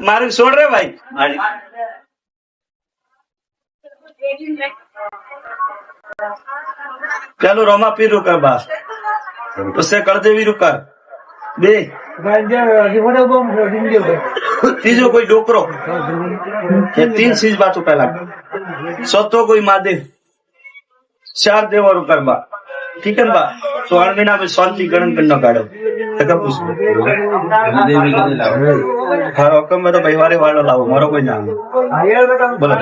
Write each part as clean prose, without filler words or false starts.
મારું છોડ રે ભાઈ ચાલો રોમા પીર રૂકર બાસ उससे कर देवी रुकर બે ત્રીજો કોઈ ડોકરો ये 3 चीज बातों पहला सतो कोई महादेव 4 देवा रुकर बा ठीक है बा तो 8 महीना में शांति गणन करना काढ़ो हारो हुकम में तो भाई वारे वालो लाओ मारो कोई ना बोलो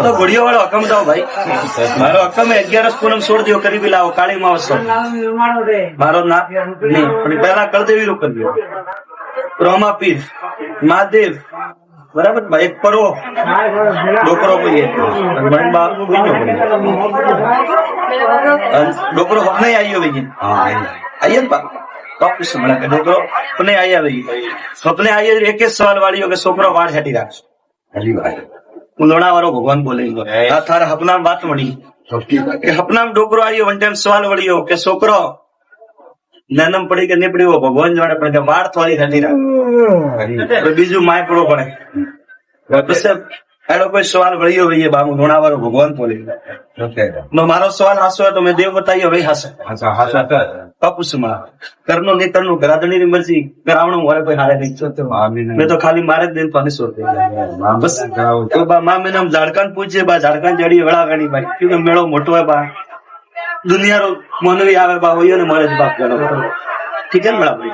तो घोड़ियों वाला हुकम दो भाई मारो हुकम है 11 पूनम छोड़ दियो करीब लाओ काली मावस मारो ना नहीं पहला कर देवी रुक कर दियो रोमा पीर महादेव बराबर भाई एक परो डोकरो कोई है डोकरो अपने आई हो भाई आइए डोकरो अपने आई भाई सपने आई एक सवाल वाली हो छोकरो वाड़ हेटी राख लोणा वारो भगवान बोले थारा हपना बात मળી हपना डोकरो आई वन टाइम सवाल वળી हो के छोकरो नैनम पड़ी के नहीं पड़ी वो भगवान जाने पड़े वाड़ थोड़ी हेटी राख बीजू माय पड़ो पड़े एड़ो कोई सवाल वळियो भाई बाबू लोणा वारो भगवान बोले मारो सवाल हासो है तो मैं देव बताइयो भाई हासे पूछमा करनो नहीं करनो गरादनी री मर्जी करावणो होरे कोई हारे नहीं मैं तो खाली मारे दिन पानी छोड़ दे बस तो बा मां मैंने हम झाड़कान पूछे बा झाड़कान जड़ी वड़ा गणी भाई क्योंकि मेळो मोटो है बा दुनिया रो मनवी आवे बा होयो ने मारे बाप गणो ठीक है मेळा भाई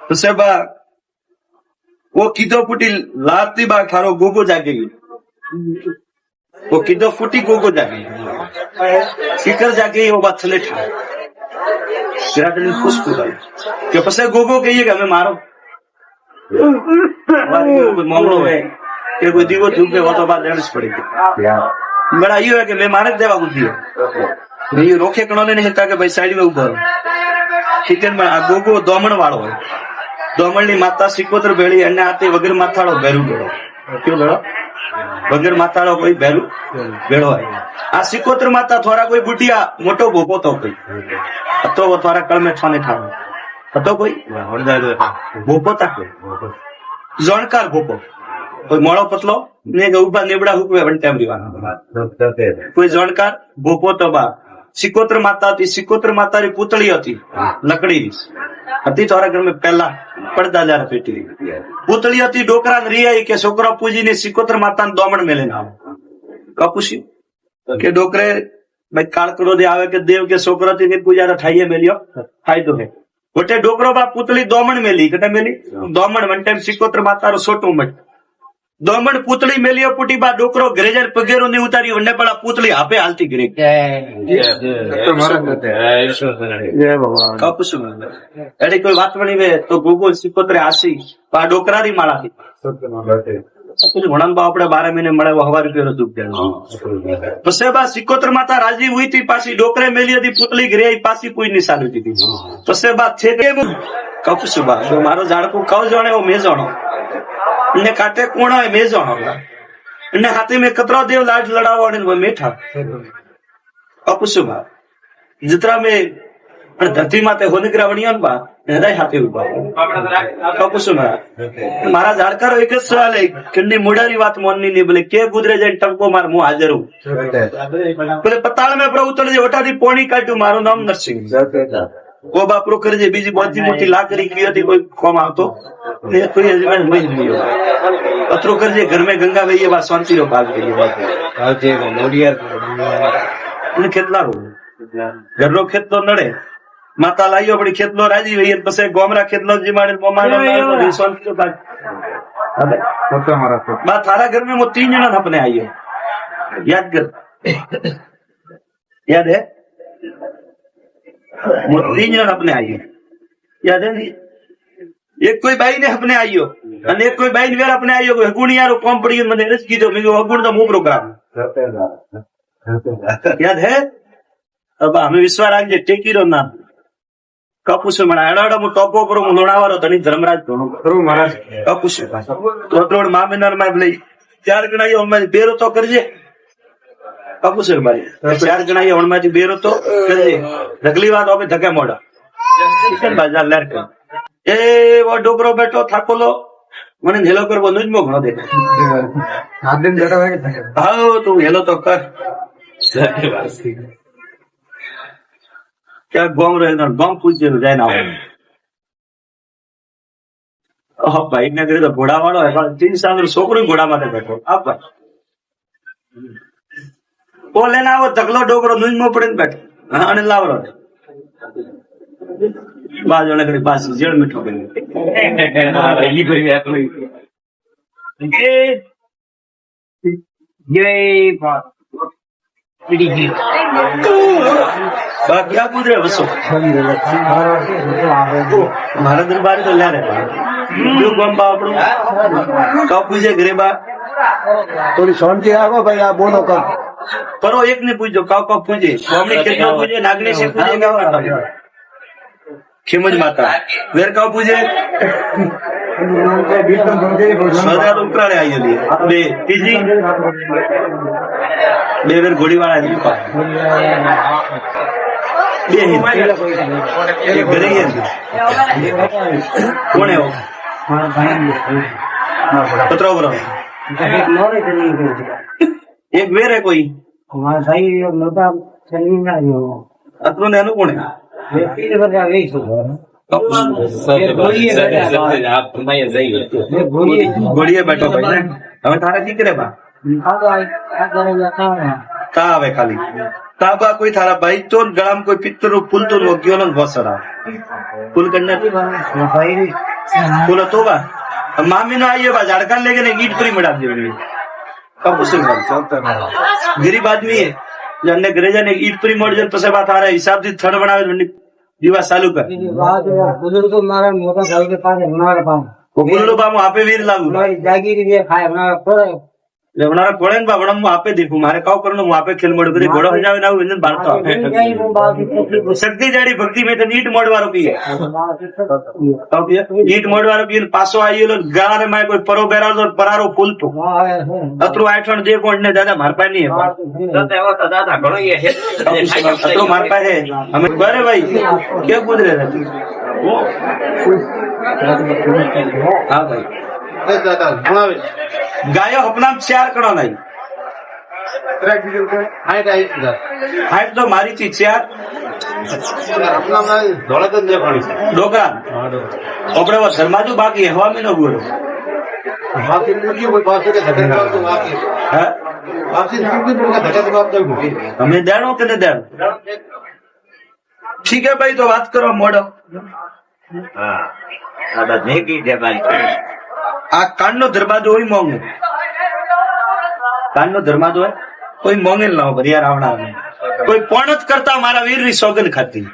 तो से बा वो कीधो फूटी लाती बा थारो गोगो जागे वो कीधो फूटी गोगो जागे सीकर जागे वो बात थले ठा गिराटनी खुश पूरा के पसे गोगो कहिए कि हमें मारो कोई मामलो है कि कोई दीवो झुके वो तो बात लेनी पड़ेगी बड़ा यो है कि मैं मारे देवा बुद्धि है ये रोके कणो ने हिता के भाई साइड में उभो ठीक है मैं आ गोगो दोमण वाळो है दोमण नी माता सिकोतर भेड़ी अने आते वगर माथाड़ो भेरू भेड़ो क्यों भेड़ो वगर माथाड़ो कोई भेरू भेड़ो है आ सिकोतर माता थोड़ा कोई बुटिया मोटो भोपो तो कोई तो वो थोड़ा कल में छाने था तो कोई भोपो तक जणकार भोपो कोई मोड़ो पतलो ने उबा नेबड़ा हुकवे वन टाइम रिवाना कोई जणकार भोपो तो बा सिकोतर माता थी सिकोतर माता री पुतली थी लकड़ी હતી થોડા ઘર में पहला પડદા जार पेटी पुतली હતી डोकरा री आई के छोकरा पूजी ने सिकोतर माता दोमण में लेना कपूसी के डोकरे भाई काળકડો दे आवे के देव के छोकरा थी पूजा ठाइए मेलियो फायदो है गोटे डोकरो बा पुतली दोमण मेली कटे मेली दोमण वन टाइम सिकोतर माता रो छोटो मट दोमण पुतली मेलियो पुटी बा डोकरो ग्रेजर पगेरो ने उतारी वने पड़ा पुतली आपे हालती गिरी कपूसी एडी कोई बात बनी वे तो गोगो सिकोतरे आसी बा डोकरा री माळा थी कुछ घणन बा आपणे 12 महीने મળે वो 1000 રૂપિયા નો દુખ દેનો પછી બા સિકોતર માતા રાજી हुई थी पासी डोकरे मेली थी पुतली घरे आई पासी कोई नहीं साली थी પછી બા છે કે कपूसी बा जो मारो झाड़को कव जाने वो मैं जानो ने काटे कोणा है मैं जानो ने हाथी में कतरा देव लाज लड़ावा ने वो मेठा कपूसी बा जितरा में धरती माते होनिकरा वणियन बा हृदय हाथी उबा कपूसी बा मारा झाड़कारो एक सवाल है किन्नी मुडारी बात मोननी ने बोले के गुजरे जाए टंको मार मु हाजर हूं बोले पताल में प्रभु उतर जे ओटादी पोणी काट्યું मारो नाम नरसिंह वो बापरो कर जे बीजी बहुत मोटी लाकड़ी की थी कोई कम आवतो ने कोई अजमान मई लियो अतरो कर जे घर में गंगा वही बा शांति रो भाग गई बात आज वो मोडिया ने खेतला रो घर रो खेत तो नड़े माता लाइयो बड़ी खेतलो राजी वही पसे गोमरा खेतलो जी मारे मोमानो ना शांति रो भाग अबे तो मारा बा थारा घर में वो 3 जना अपने आइए याद कर याद है वो 3 जन अपने आइयो याद है एक कोई बाई ने अपने आइयो અને એક કોઈ બાઈ ને વેર अपने आइयो कोई गुणिया रो कम पड़ी મને રસ કીધો મે અગુણ તો મુ પ્રોગ્રામ याद है अब हमें विश्वास राख जे टेकी रो नाम कपूसी मणा एडाडो मु टोपो करो मु लोणावारो धनी धर्मराज धोनो करो महाराज कपूसी तो तोड़ मामिनार में लई 4 गणायो हम बेरो तो करजे कपूसी भाई 4 गणायो हम में बेरो तो करजे अगली बात हो धक्के मोड़ा चिकन बाजार लेर के ए वो डोकरो बैठो थाकोलो મને હેલો કરવો નુજમો ઘણો દેખાય. હા તું હેલો તો કર. ક્યાં ગોમ રહે ગોમ પૂછજે જાય ના હોય. ભાઈ ને ઘરે તો ઘોડા વાળો છોકરું ઘોડા માટે બેઠો. ઓ લઈને આવો તકલો ડોકરો નુજમો પડે ને બેઠો. હા અને લાવરો બાજુ ઘડી પાછી જેડ મીઠો ક્યાં કુદરે વસો મારા દરબાર તો લ્યારે ગંબા આપણું કાવ પૂછે ઘરે બા થોડી શાંતિ રાખો ભાઈ. આ બોલો કર પરો એક ને પૂછજો કાવ કાવ પૂછે કેટલો પૂછે નાગની છે પૂછે ખીમજ માતા વેર કાવ પૂછે ઉકરાડે આવી બે ત્રીજી બે વેર ઘોડી વાળા બે ઘરે કોણ એવો પત્રો બરો એક વેર હે કોઈ અત્રું ને એનું કોણ ઘોડીએ બેઠો ભાઈ હવે તારા દીકરે બા તા આવે ખાલી તા બા કોઈ તારા ભાઈ તો ગળામાં કોઈ પિત્તર ફૂલ તો ગયો ને ઘોસરા ફૂલ કરને ફૂલ તો બા મામી નો આઈએ બા ઝાડકા લેગે ને ઈટ પરી મડા દેવી ગરીબ આદમી હે જને ઘરે જઈને ઈટ પરી મળી જાય પછી બા તારા હિસાબ થી થડ બનાવે દિવસ ચાલુ કર બુजुर्ग મારા મોટા ભાઈ કે પાસે મારા પાસે બુલુડો બા હું આપે વીર લાગુ જાગીરી ખાય લેવનારા ઘોડે ને બા વડમ હું આપે દીખું મારે કાવ કરવાનું હું આપે ખેલ મળ્યું બધી ઘોડો હજાવે ના હોય બાળતો શક્તિ જાડી ભક્તિ મેં તો ઈટ મોડવારો પીએ ઈટ મોડવારો પીએ પાછો આવેલો ગાળાને માં કોઈ પરો બેરાડો પરારો ફૂલતો અતરું આઠણ જે કોણ ને દાદા માર પાસે નહીં દાદા ઘણો અતરું માર પાસે અમે બરે ભાઈ કે કુદરે નથી હા ભાઈ ગાયો अपना 4 करो नहीं हाइट तो मारी थी 4 डोकरा अपने वो शर्माजू बाकी हवा में न बोलो हमें देनो के नहीं देनो ठीक है भाई तो बात करो मोड़ो આ કાનનો દરવાજો હોય મોંઘે કાનનો દરવાજો હોય કોઈ મોંઘે લાવો ભરિયા રાવણા કોઈ પણ જ કરતા મારા વીર ની સોગન ખાતી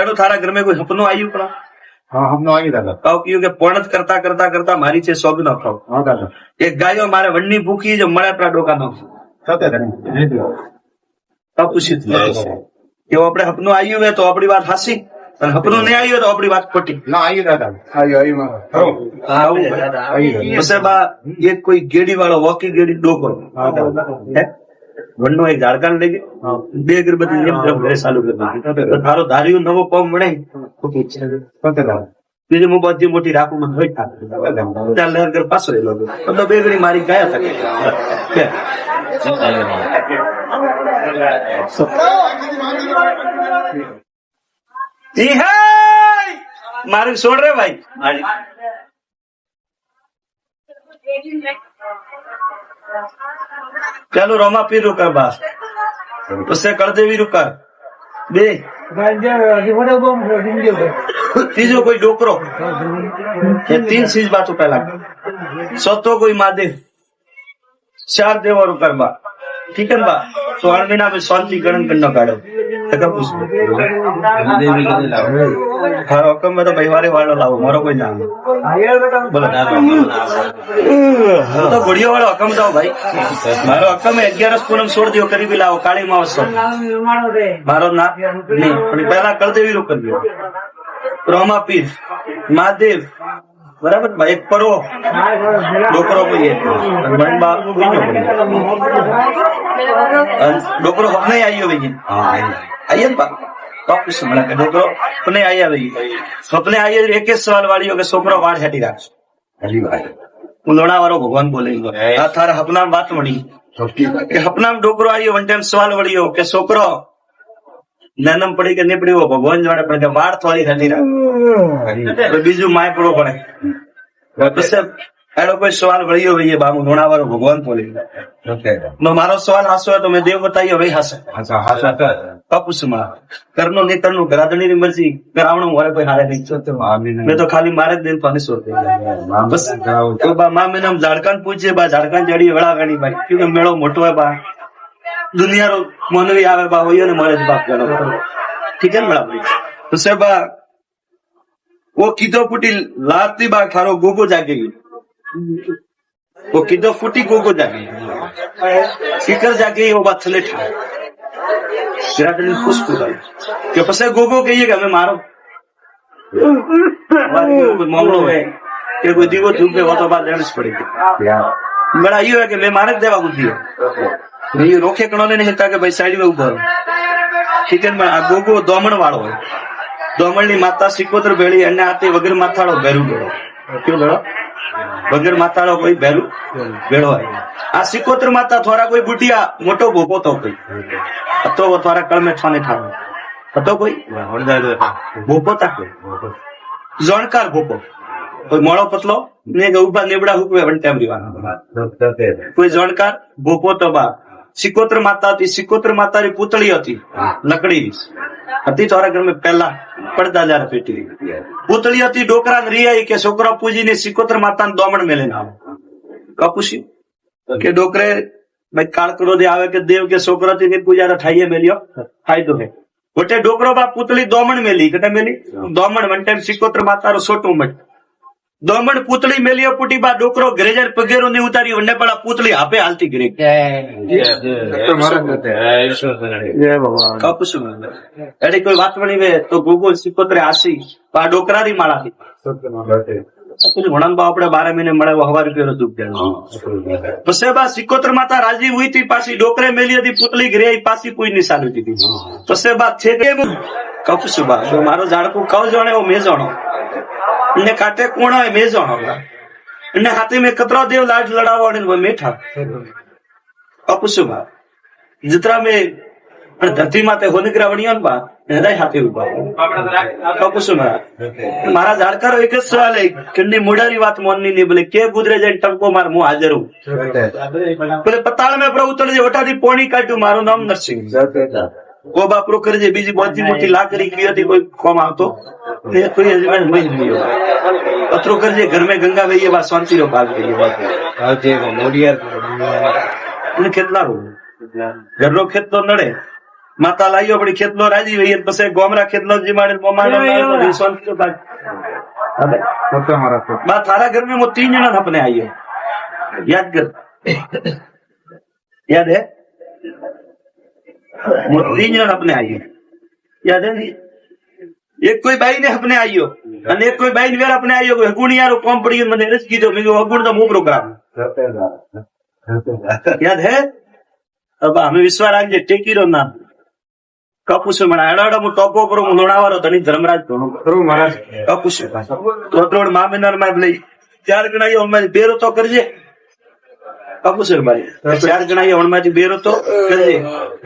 એનું તારા ઘર में કોઈ સપનું આવ્યું પણ હા હમનો આવી દાદા કહું કયું કે પણ જ કરતા કરતા કરતા મારી છે સોગન ખાવ હા દાદા એક ગાયો મારે વનની ભૂખી જો મળે આપણા ડોકા નો પૂછી કેવું આપણે સપનું આવ્યું હોય તો આપણી વાત હાસી અને સપનું નહીં આવ્યું તો આપણી વાત ખોટી ના આવી દાદા પછી બા એક કોઈ ગેડી વાળો વોકી ગેડી ડોકરો વનનો એક ઝાડકા લઈ ગયો બે અગરબત્તી જેમ ઘરે ચાલુ કરી તારો ધાર્યું નવો પગ મળે બીજી હું બધી મોટી રાખું મને હોય ત્યાં લહેર ઘર પાછો રહેલો તો બે ઘડી મારી ગયા থাকে મારું છોડ રે ભાઈ ચાલો રોમા પીર રૂકા બા उससे कर दे भी रुका બે ત્રીજો કોઈ ડોકરો तीन चीज बात पहला सतो कोई महादेव 4 देवा रुका बा ठीक है बा 16 महीना में शांति गणन करना काढ़ो हाँ हुक्म में तो परिवारे वालों लाओ मारो कोई नाम बोलो तो गुड़िया वाला हुक्म दो भाई मारो हुक्म में 11 पूनम छोड़ दियो करीबी लाओ काली मावस मारो ना नहीं पहला कर देवी रुक कर दियो रोमा पीर महादेव बराबर भाई एक परो डोकरो को ये मन बाप डोकरो अपने आई हो भाई आइए वापस મળે કે ડોકરો अपने आई भाई सपने आई एक सवाल वाली हो के छोकरो वाड़ हटी राख હું લોણાવાળો ભગવાન બોલે આ તારા હપનામ વાત મળી કે હપનામ ડોકરો આવ્યો વન ટાઈમ સવાલ વળ્યો કે છોકરો નાનમ પડી કે નહીં પડી ભગવાન જાણે પણ કે વાળ થોડી હતી રાખે બીજું માય પડવો પડે પછી એનો કોઈ સવાલ વળ્યો હોય બાબુ લોણાવાળો ભગવાન બોલે મારો સવાલ હાસો હોય તો મેં દેવ બતાવ્યો ભાઈ હાસે કપુસમાં કરનો નહીં કરનું ગરાદણી ની મરજી કરાવણું મારે કોઈ હારે નહીં મેં તો ખાલી મારે જ દિન પાણી સોર બસ તો બા માં મેં ઝાડકાન પૂછે બા ઝાડકાન જડી વડા ગણી ભાઈ ક્योंकि મેળો મોટો હોય બા દુનિયાનો મોનવી આવે બા હોય ને મારે જ બાપ ગણો ઠીક है बड़ा भाई तो सब वो कीधो फूटी लाती बा खारो गोगो जागे वो कीधो फूटी गोगो जागे सीकर जागे वो बात थले ठाए खुश કે પછી ગોગો કહીએ કે અમે મારો કોઈ મામલો હોય કે કોઈ દીવો ધૂપે હોતો બાદ લેણ જ પડી બड़ा ये है कि मैं मारे देवा बुद्धि ये रोके कणो ने नहीं था कि भाई साइड में उभो ठीक है आ गोगो दोमण वाળો હોય दोमण ની માતા સિકોતર ભેળી અને આતે વગર માથાળો ભેરું ભેળો કયો ભેળો વગર માથાળો કોઈ ભેરું ભેળો હોય આ સિકોતર માતા થોડા કોઈ બુટિયા મોટો ભોપો તો કોઈ હતો થોડા કળ में છાને ઠાવ હતો કોઈ ભોપો તા જોણકાર ભોપો કોઈ મોળો પતલો ને ઉભા નેબડા હુકવે વન ટાઈમ રીવાનો કોઈ જોણકાર ભોપો તો બા સિકોતર માતા હતી સિકોતર માતાની પૂતળી હતી લકડીની હતી થોડા ઘર में પહેલા પડદા જયારે પેટી પૂતળી હતી ડોકરા ને રિયાઈ કે છોકરા પૂજીને સિકોતર માતાને દોમણ મેલે ના કપુસી કે ડોકરે भाई काड़कड़ो दे आवे के देव के छोकरा थी पूजा ठाइए मेलियो फायदो है गोटे डोकरो बा पुतली दोमण मेली कटे मेली दोमण वन टाइम सिकोत्र माता रो छोटू मट दोमण पुतली मेलियो पुटी बा डोकरो घरे जाए पगेरो नहीं उतारी वन्ने पड़ा पुतली आपे हालती गिरी कपसु एडी कोई बात बनी वे तो गूगल सिकोत्रे आसी बा डोकरा री माळा थी घणा बा अपने 12 महीने મળે હવા રૂપિયો દુખ જાય પછી બા સિકોતર માતા રાજી હુઈ થી પાછી ડોકરે મેલી હતી પુતલી ઘરે પાછી કોઈ નિશાન હતી પછી બા છે કે કપસુ બા તો મારો ઝાડકું કવ જોણે ઓ મે જોણો ને કાટે કોણો મે જોણો ને હાથે મે કતરો દેવ લાડ લડાવો ને મેઠા કપસુ બા जितना में धरती माते होने ग्रावणियों बा हृदय हाथी उभा कपसु मारा झाड़कर एक જ सवाल है किन्नी मुडारी बात मोननी नहीं बोले के गुजरे जाए टंको मार मुंह हाजर हूं बोले पताल में प्रभु उतर जे वटाથી પોણી કાઢ્યું મારું નામ નરસિંહ वो बापरो कर जे बीजी बहुत मोटी लाकड़ी की थी कोई कम आवतो ने कोई हजबंड मई नहीं पत्रो कर जे घर में गंगा गई बात शांति रो भाग गई बात जे मोडिया ने કેટલા रो ઘરનો ખેતલો નડે माता लाइयो अपनी खेतलो राजी हुई पसे गोमरा खेतलो जिमाड़े मोमाड़ो शांति रो भाग अबे बा थारा घर में वो 3 जना अपने आइयो याद कर याद है वो 3 जना अपने आइयो याद है एक कोई बाई ने अपने आइयो અને એક કોઈ બાઈ ને વેર अपने आइयो હગુણિયારો કોમ પડી મને રસ કીધો મે હગુણ તો મો પ્રોગ્રામ याद है अब हमें विश्वास राख जे टेकीरो नाम कपुस मणा एडाडा मु टॉपो पर मु लोणावारो धनी धर्मराज धोनो करो महाराज कपुस तो तोड़ मामिनार में लई 4 गणायो हम बेरो तो करजे कपुस भाई 4 गणायो हम में बेरो तो करजे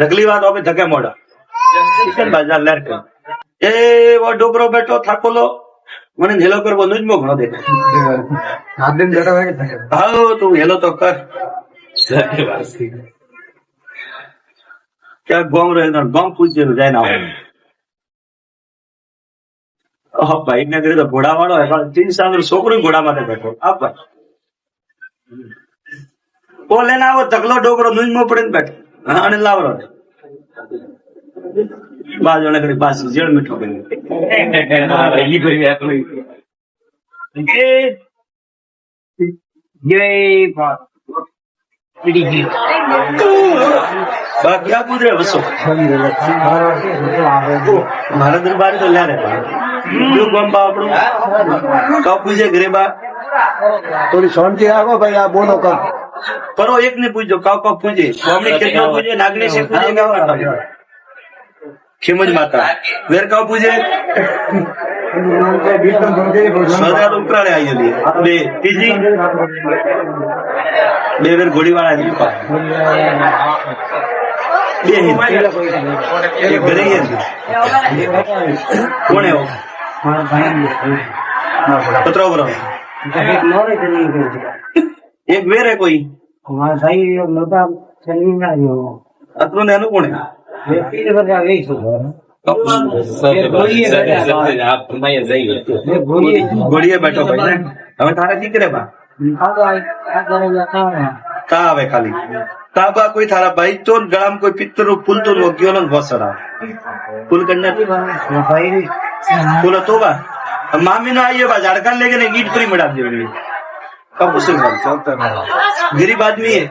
रगली बात ओपे धके मोड़ा चिकन बाजार लेर के ए वो डोबरो बैठो थाकोलो मने हेलो करबो नुज मो घणो देख हाथ दिन जटा है हां तू हेलो तो कर क्या गोम रहे गोम पूछ जाए ना भाई ने करे तो घोड़ा वालों है 3 साल छोकरो घोड़ा माथे बैठो आप भाई वो लेना वो धगलो डोकरो नुज में पड़े बैठो हाँ ने लावरो बाजू ने करे बास जेड़ मिठो बने ये भरी ये बात क्या पूछ रहे बसो मारा दरबार तो ला रहे जो गम बापड़ो कब पूछे घरे बा थोड़ी शांति राखो भाई आप बोलो कब परो एक ने पूछो कब पूछे स्वामी कितना पूछे नागनी से पूछेगा खेमज माता वेर का पूजे સ્વદા તો ઉકરાડે આવી જલી બે ત્રીજી બે વેર ઘોડીવાળા ની બે ઘરે કોણ એવો પત્રો બરો એક વેર હે કોઈ અતરો ને એનું કોણ ઘોડીએ બેઠો ભાઈ ને હવે તારે દીકરે બા કા આવે ખાલી તા બા કોઈ થારા ભાઈ તો ગળામાં કોઈ પિત્તર નું ફૂલ તો ગયો ને ઘોસડા ફૂલ કરને ફૂલ તો બા મામી નો આઈએ બા ઝાડકા લેકે ને ઈટ ફ્રી મડા દેવી કબ ઉસે ગરીબ આદમી હે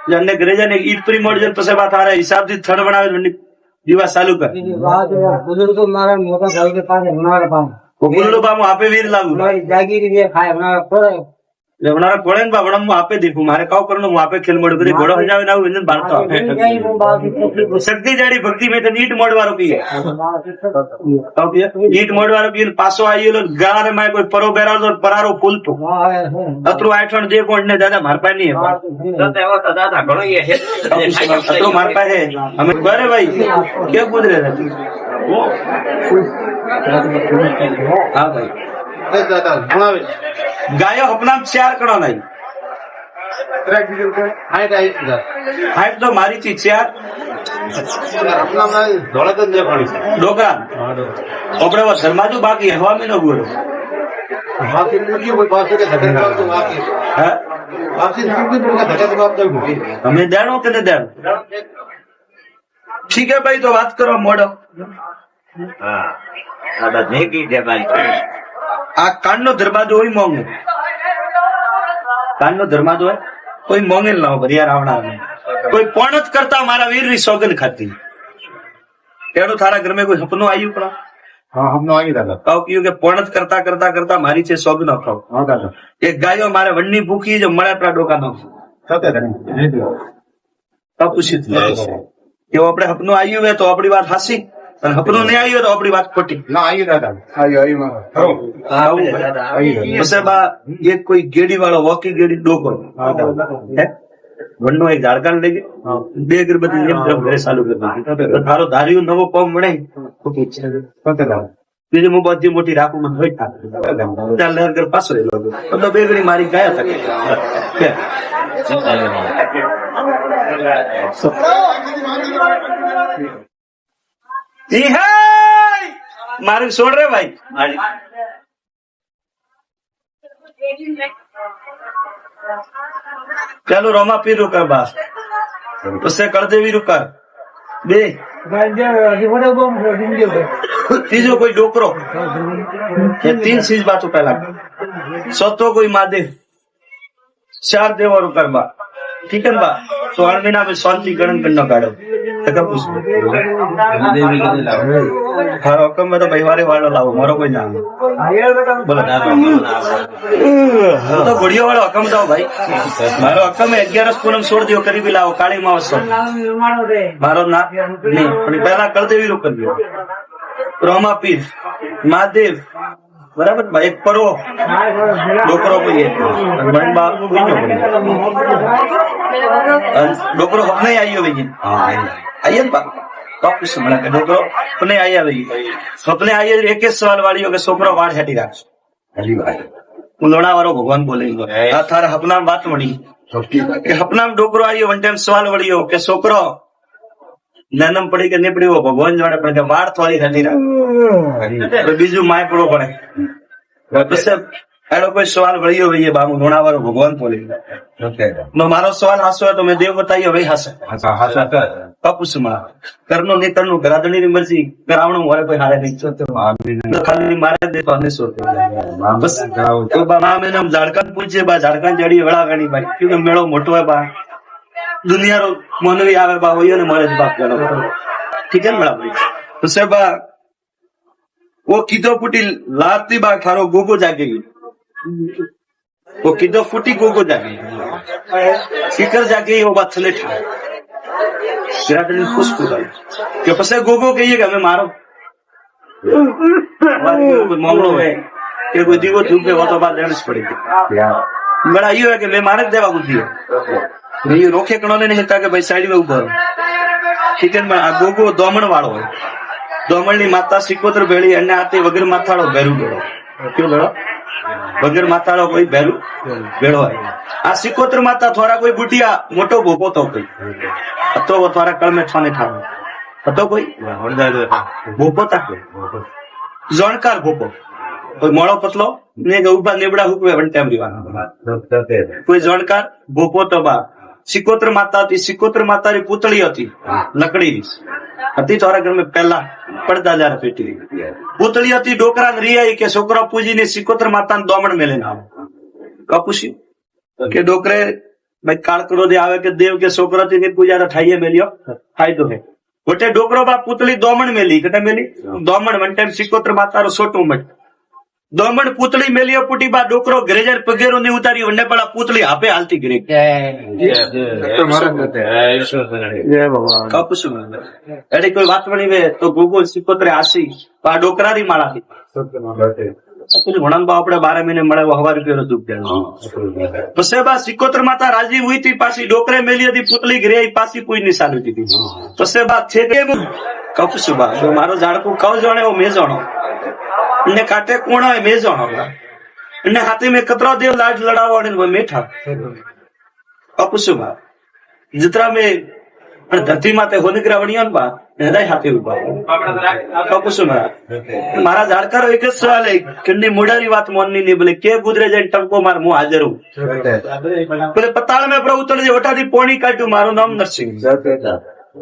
જને ઘરે જાને ઈટ ફ્રી મળ જાય પછી બા તારા હિસાબ થી થડ બનાવે દિવસ ચાલુ કર બુजुर्ग મારા મોટા સાહેબ કે પાસે ઉનાળા પાસે કોકુલો બા હું આપે વીર લાગુ મારી જાગીરી બે ખાય ઉનાળા પર લેવનારા કોળે ને બાવડા હું આપે દેખું મારે કાવ કરવાનું હું આપે ખેલ મોડ કરી ઘોડો હજાવે ના વ્યંજન બાળતો શક્તિ જાડી ભક્તિ મેં તો ઈટ મોડવારો પીએ ઈટ મોડવારો પીએ પાછો આવેલો ગાળાને માં કોઈ પરો બેરાડો પરારો ફૂલતો અતરું આઠણ જે કોણ ને દાદા માર પાસે નહીં દાદા ઘણો અતરું માર પાસે અમે બરે ભાઈ કે કુદરે હા ભાઈ ગાયો अपना 4 करो नहीं हाइट तो मारी थी 4 डोकरा अपने वो शर्माजू बाकी हवा में न बोलो हमें देनो के नहीं देनो ठीक है भाई तो बात करो मोड़ो આ કાનનો દરવાજો હોય મોંઘે કાનનો દરવાજો હોય કોઈ મોંઘે લાવો ભરિયા રાવણા કોઈ પણ જ કરતા મારા વીર ની સોગન ખાતી એનું તારા ઘર માં કોઈ સપનું આવ્યું પણ हाँ हम लोग आगे दादा કહું કયું કે પણ જ કરતા કરતા કરતા મારી છે સોગ ન ખાવ हाँ दादा એક ગાયો મારે વનની ભૂખી જો મળે આપણા ડોકા નો सत्य પૂછી કે આપણે સપનું આવ્યું હોય તો આપણી વાત હાસી અને સપનું નહીં આવ્યું તો આપણી વાત ખોટી ना आइए दादा आइए आइए પછી બા એક કોઈ ગેડી વાળો વોકી ગેડી ડોકો વનનો એક ઝાડકાન લઈ ગયો બે અગરબત્તી એમ તરફ ઘરે ચાલુ કરી નાખી તારો ધાર્યું નવો પગ મળે सत्य दादा બીજું હું બધી મોટી રાખું મને હોય ત્યાં લહેર ઘર પાછો રહેલો બધો બે ઘડી મારી ગયા હતા મારું છોડ રે ભાઈ ચાલો રોમા પીર રૂકર બા પછી કળદેવી રૂકર બે ત્રીજો કોઈ ડોકરો ये 3 चीज बातों पहला सतो कोई महादेव 4 देवा रुकर बा ठीक है बा तो 8 महीना में शांति गणन करना काढ़ो तक पूछ हारो कम में तो भाईवारे वाला लाओ मारो कोई नाम बोलो तो घोड़ियों वाला हकम दो भाई मारो हकम में 11 पूनम छोड़ दियो करीबी लाओ काली मावस मारो ना नहीं पहला कर देवी रुकर दियो रोमा पीर महादेव बराबर भाई एक परो डोकरो कोई डोकरो अपने आई हो भाई आइए डोकरो अपने आई भाई सपने आई एक सवाल वाली हो छोकरो वाड़ हेटी राख लोणा वारो भगवान बोले थारा हपना बात मળી કે હપના ડોકરો આવ્યો વન ટાઈમ સવાલ વળ્યો કે છોકરો નાનમ પડી કે નહીં પડી ભગવાન જોડે પણ કે વાળ થોડી હેટી રાખ બીજું માય પડવો પડે પછી એનો કોઈ સવાલ વળ્યો ભાઈ બાબુ લોણાવાળો ભગવાન બોલી મારો સવાલ હાસો હોય તો મેં દેવ બતાવ્યો ભાઈ હાસે કપુસમાં કરનો નહીં કરનું ગરાદણી ની મરજી કરાવણું મારે કોઈ હારે નહીં ખાલી મારે દે તો અને સોર બસ તો બા નામ એમ ઝાડકાન પૂછે બા ઝાડકાન જડી વડા ગણી ભાઈ કે મેળો મોટો હોય બા દુનિયાનો મોનવી આવે બા હોય ને મળે બાપ ગણો ઠીક है बड़ा भाई तो सब वो किदो फूटी लाती बा खारो गोगो जागे वो किदो फूटी गोगो जागे शिकर जागे वो बात थले ઘેરાટણી ખુશ ખુશ કે પછી ગોગો કહીએ કે અમે મારો કોઈ મામલો હોય કે કોઈ દીવો ધૂપે હોતો બાદ લેણ જ પડી બડા ઈ હોય કે મેં મારે જ દેવા બુદ્ધિ એ રોખે કણો લઈને હેતા કે ભાઈ સાઈડ માં ઉભો રહો. કિચન માં આ ગોગો દોમણ વાળો હોય. દોમણ ની માતા સિકોતર ભેળી અને આ તે વગર માથાળો ભેરું ભેળો કેવો ભેળો વગર માથાળો કોઈ ભેરું ભેળો હોય. આ સિકોતર માતા થોડા કોઈ બુટિયા મોટો ભોપો તો કોઈ હતો થોડા કળમે છાને ઠાવ હતો કોઈ ભોપો તા જોણકાર ભોપો કોઈ મોળો પતલો ને ઉભા નેબડા હુકવે વંટેમ રીવાના કોઈ જોણકાર ભોપો તો બા સિકોતર માતા હતી. સિકોતર માતાની પૂતળી હતી લકડીની હતી થોડા ઘર માં પહેલા પડદા જયારે પેટી પૂતળી હતી ડોકરા રિયાઈ કે છોકરા પૂજીને સિકોતર માતા દોમણ મેલે ના કપુસી કે ડોકરે ભાઈ કાળકડો દે આવે કે દેવ કે છોકરા થી પૂજા ઠાઈએ મેલ્યો ફાયદો હે ગોટે ડોકરો બા પૂતળી દોમણ મેલી કટે મેલી દોમણ વન ટાઈમ સિકોતર માતારો છોટું મટ દોમણ પૂતળી મેલ્યો પુટી બા ડોકરો ઘરે જાય પગેરો ને ઉતારી વંડે પડા પૂતળી આપે હાલતી ઘરે કપુસું એટલે કોઈ વાત બની વે તો ગોગો સિકોતરે આસી આ ડોકરારી માળાથી વણંબા આપણે 12 મહિને મળે હવા રૂપિયા દુઃખ જાય પછી બા સિકોતર માતા રાજી હુઈ હતી પાછી ડોકરે મેલી હતી પૂતળી ઘરે પાછી કોઈ ની સારી હતી પછી બા છે કપુસું બા મારો ઝાડકું કવ જાણે એવો મેં જાણો ને કાંટે કોણ હોય મેં જાણો અને હાથે મેં કતરા દેવ લાડ લડાવવા મેઠા કપુસું બા જતરા મેં ધરતી માં હોનીકરા વણ્યા ને બા હૃદય હાથે ઉભા કપુસું મારા જાણકારો એક જ સવાલ કે મોડાની વાત મોનની નહીં બોલે કે ગુજરે જાય ટંકો માર હું હાજર હું બોલે પતાળ મેં પ્રભુ તળે વટાથી પોણી કાઢ્યું મારું નામ નરસિંહ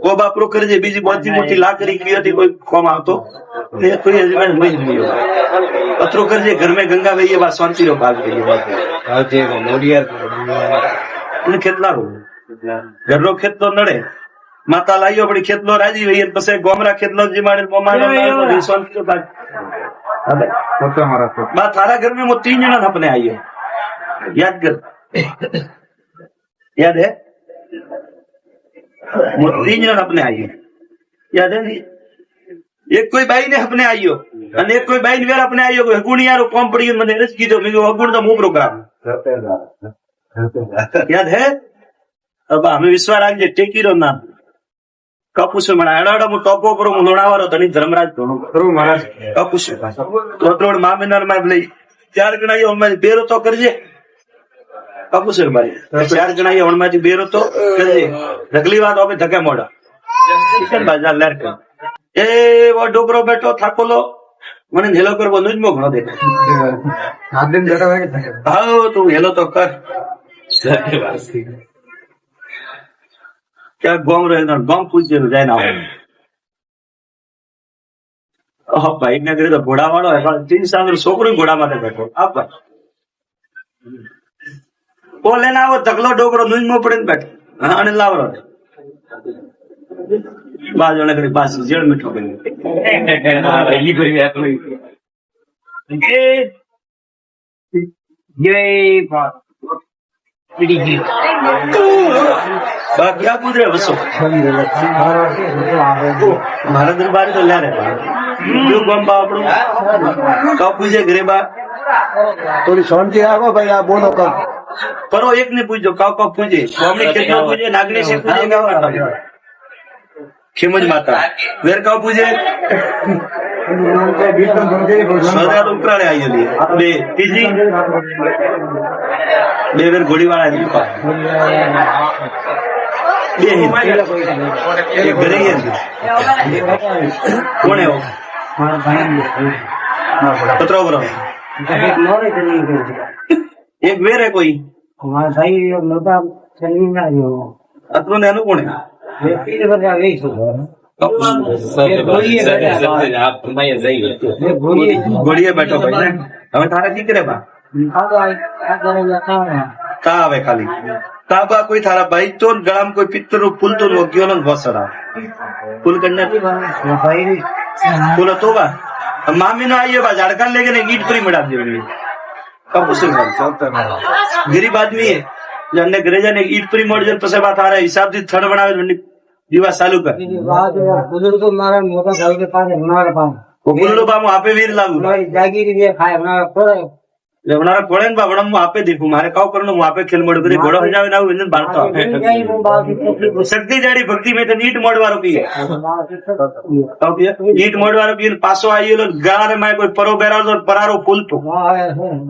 કો બાપરો કરજે બીજી મોટી મોટી લાકડી કી હતી કોઈ કોમ આવતો કોઈ હજમાન મજ નહીં પત્રો કરજે ઘર મેં ગંગા વહીએ બા શાંતિ રો ભાગ ગઈ ખેતલા ઘરનો ખેતલો નડે માતા લાવ્યો પડી ખેતલો રાજી વહી પછી ગોમરા ખેતલો જીમાડે શાંતિ ભાગ બા તારા ઘર में 3 जना अपने आइए याद कर याद है 3 जना अपने आइए याद है एक कोई बाई ने अपने आइयो અને એક કોઈ બાઈ વેર अपने आइयो કોઈ ગુણિયારો કોમ પડી મને રસ કીધો મેં અગુણ તો મો પ્રોગ્રામ याद है अब हमें विश्वास राखजे टेकीरो ना કપુસું મને એડાડા હું ટોપો પર હું લોણાવાળો ધણી ધર્મરાજ ધોણું મહારાજ કપુસું કોટરોડ મામીનાર માં લઈ 4 ગણાયો હમણાં બેરો તો કરજે કપુસું મારી 4 ગણાયો હમણાં બેરો તો કરજે ઢગલી વાત હવે ધકે મોડા બાજાર લેર કર એ વો ડોકરો બેઠો થાકોલો મને હેલો કરવો નું જ મો ઘણો દેખાય હા તું હેલો તો કર ક્યાં ગોમ રહે ગોમ પૂછે જાય ના ભાઈ ને ઘરે તો ઘોડા વાળો હોય 3 સાલ છોકરો ઘોડા માટે બેઠો આપ ઓ લેને આવો ઢગલો ડોકરો નુંજમાં પડે બેઠો અને લાવરો બાજુ ઘડી પાછી જેડ મીઠો કરી ક્યાં કુદરે વસો મારા દરબાર તો લે રે ગોમ્બા આપણું કપ પૂજે ઘરે બા થોડી શાંતિ રાખો ભાઈ આ બોલો કર કરો એક ને પૂછજો કપ પૂજે સ્વામી કેટલા પૂજે નાગણી છે પૂજે ખેમજ માતા વેર કાવ પૂજે ઉપરાળે આવી બે ત્રીજી બે વેર ઘોડી વાળા બે ઘરે કોણ એવો પત્રો બરો એક વેર હે કોઈ અત્રું ને એનું કોણ ઘોડીએ બેઠો ભાઈ હવે તારે દીકરે બા તા આવે ખાલી તાબા કોઈ થારા ભાઈ તો ગળામાં કોઈ પિત્તર નું ફૂલ તો ગયો ને વસડા ફૂલ કરને ફૂલ હતો બા મામી નો આઈએ બા ઝાડકા લેકે ને ઈટ પરી મડા દેવી કપુસું ગરીબ આદમી હે જને ઘરે જાને ઈટ પરી મળ જાય પછી બા તારા હિસાબ થી થડ બનાવે દીવા ચાલુ કર બુजुर्ग મારા મોટા સાહેબ કે પાસે હમણાં પાસે બોલું બા હું આપે વીર લાગુ મારી જાગીરી જે ખાય હમણાં પડે લેવનારા કોળે ને બા વડમ હું આપે દેખું મારે કાવ કરનું હું આપે ખેલ મોડ કરી ઘોડો હજાવે ના વિંદન બાળતો આપે શક્તિ જાડી ભક્તિ મેં તો નીટ મોડવારો પીએ નીટ મોડવારો પીએ પાછો આવેલો ગારે માં કોઈ પરો બેરાલો પરારો ફૂલતો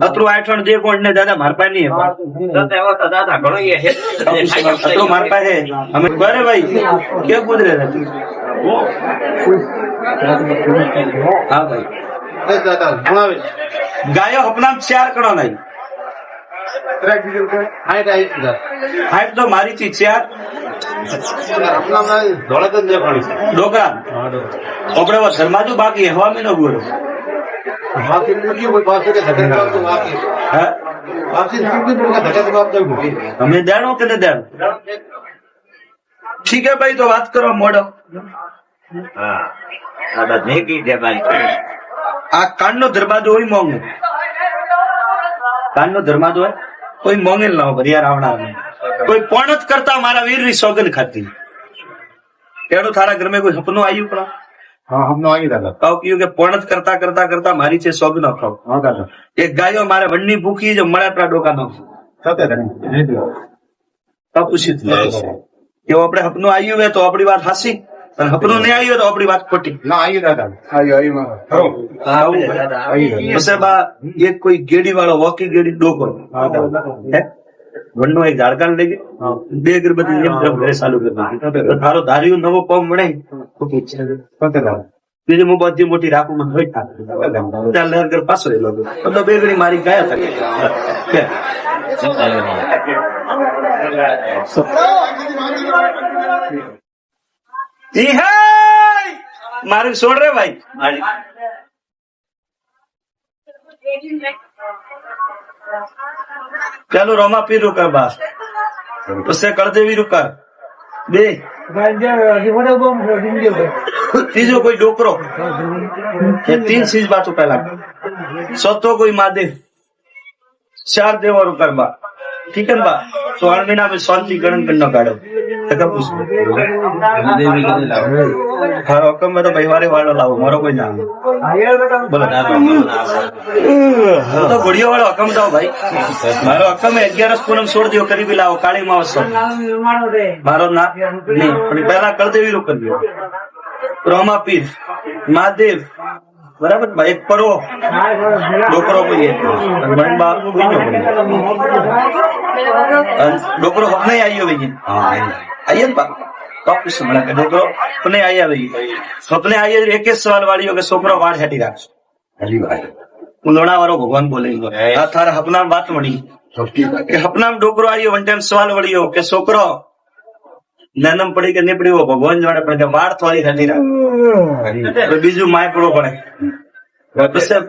અતરું આઠણ જે પોઈન્ટ ને દાદા માર પાસે નહીં એવો તો દાદા ઘણો એ હે. અતરું માર પાસે અમે બરે ભાઈ કે ગુજરે હા ભાઈ દાદા ભણાવે ગાયો હપનામ 4 કણો નહીં હાઈટ તો મારી થી 4 ધોળા તો જ પાણી ડોકરા આપણે ધર્માજુ બાકી હવા મીનો ગોળો અમે દેણો કે ન દેણો ઠીક હે ભાઈ તો વાત કરો મોડો હા દાદા ભેગી છે ભાઈ. આ કાનનો દરવાજો હોય મોંઘો કાનનો દરવાજો હોય કોઈ મોંઘેલ ના હોય યાર આવનાર કોઈ પણ જ કરતા મારા વીર ની સોગન ખાતી એનું થારા ઘર માં કોઈ સપનું આવ્યું પણ હા હમણાં આવી દાદા કાવ કયું કે પણ જ કરતા કરતા કરતા મારી છે સોગ ન ખાવ હા દાદા એક ગાયો મારે વનની ભૂખી જો મળે આપણા ડોકા નો પૂછી એવું આપણે સપનું આવ્યું હોય તો આપણી વાત હાસી અને સપનું નહીં આવ્યું તો આપણી વાત ખોટી ના આવી દાદા આવી પછી બા એક કોઈ ગેડી વાળો વોકી ગેડી ડોકો વનનો એક ઝાડકાન લઈ ગયો 2 અગરબત્તી એમ ઘરે ચાલુ કરી દીધી તારો ધાર્યું નવો પગ મળે બીજી હું બધી મોટી રાખું મને હોય ત્યાં લહેર ઘર પાછો એ લોકો તો 2 ગણી મારી ગયા હતા ઈ હે મારું છોડ રે ભાઈ ચાલો રોમા પીર રૂકર બા પછી કળદેવી રૂકર 2 ત્રીજો કોઈ ડોકરો એ 3 ચીજ બાતો પહેલા ચોથો કોઈ મહાદેવ 4 દેવો રૂકર બા ઠીક है बा तो 8 महीना में शांति गणन करना काढ़ो हर हुक्म में तो परिवार वालों लाओ मारो कोई ना बोलो तो बढ़िया वाला हुक्म दो भाई मारो हुक्म है 11 पूनम छोड़ दियो करीबी लाओ काली मावस मारो ना नहीं पहला कर देवी रोक कर दियो रोमा पीर महादेव बराबर भाई एक परो डोकरो को ये डोकरो अपने आई हो भैया आइए ना कुछ समझा के डोकरो अपने आई भैया अपने आई एक सवाल वाली हो के छोकरो वाड़ हटी राख लोणा वारो भगवान बोले थारा हपना बात मળી કે હપના ડોકરો આવ્યો વન ટાઈમ સવાલ વળ્યો કે છોકરો નાનમ પડી કે નહીં પડી ભગવાન જોડે પડે વાળ થોડી થતી રાખે બીજું માય પડવો પડે પછી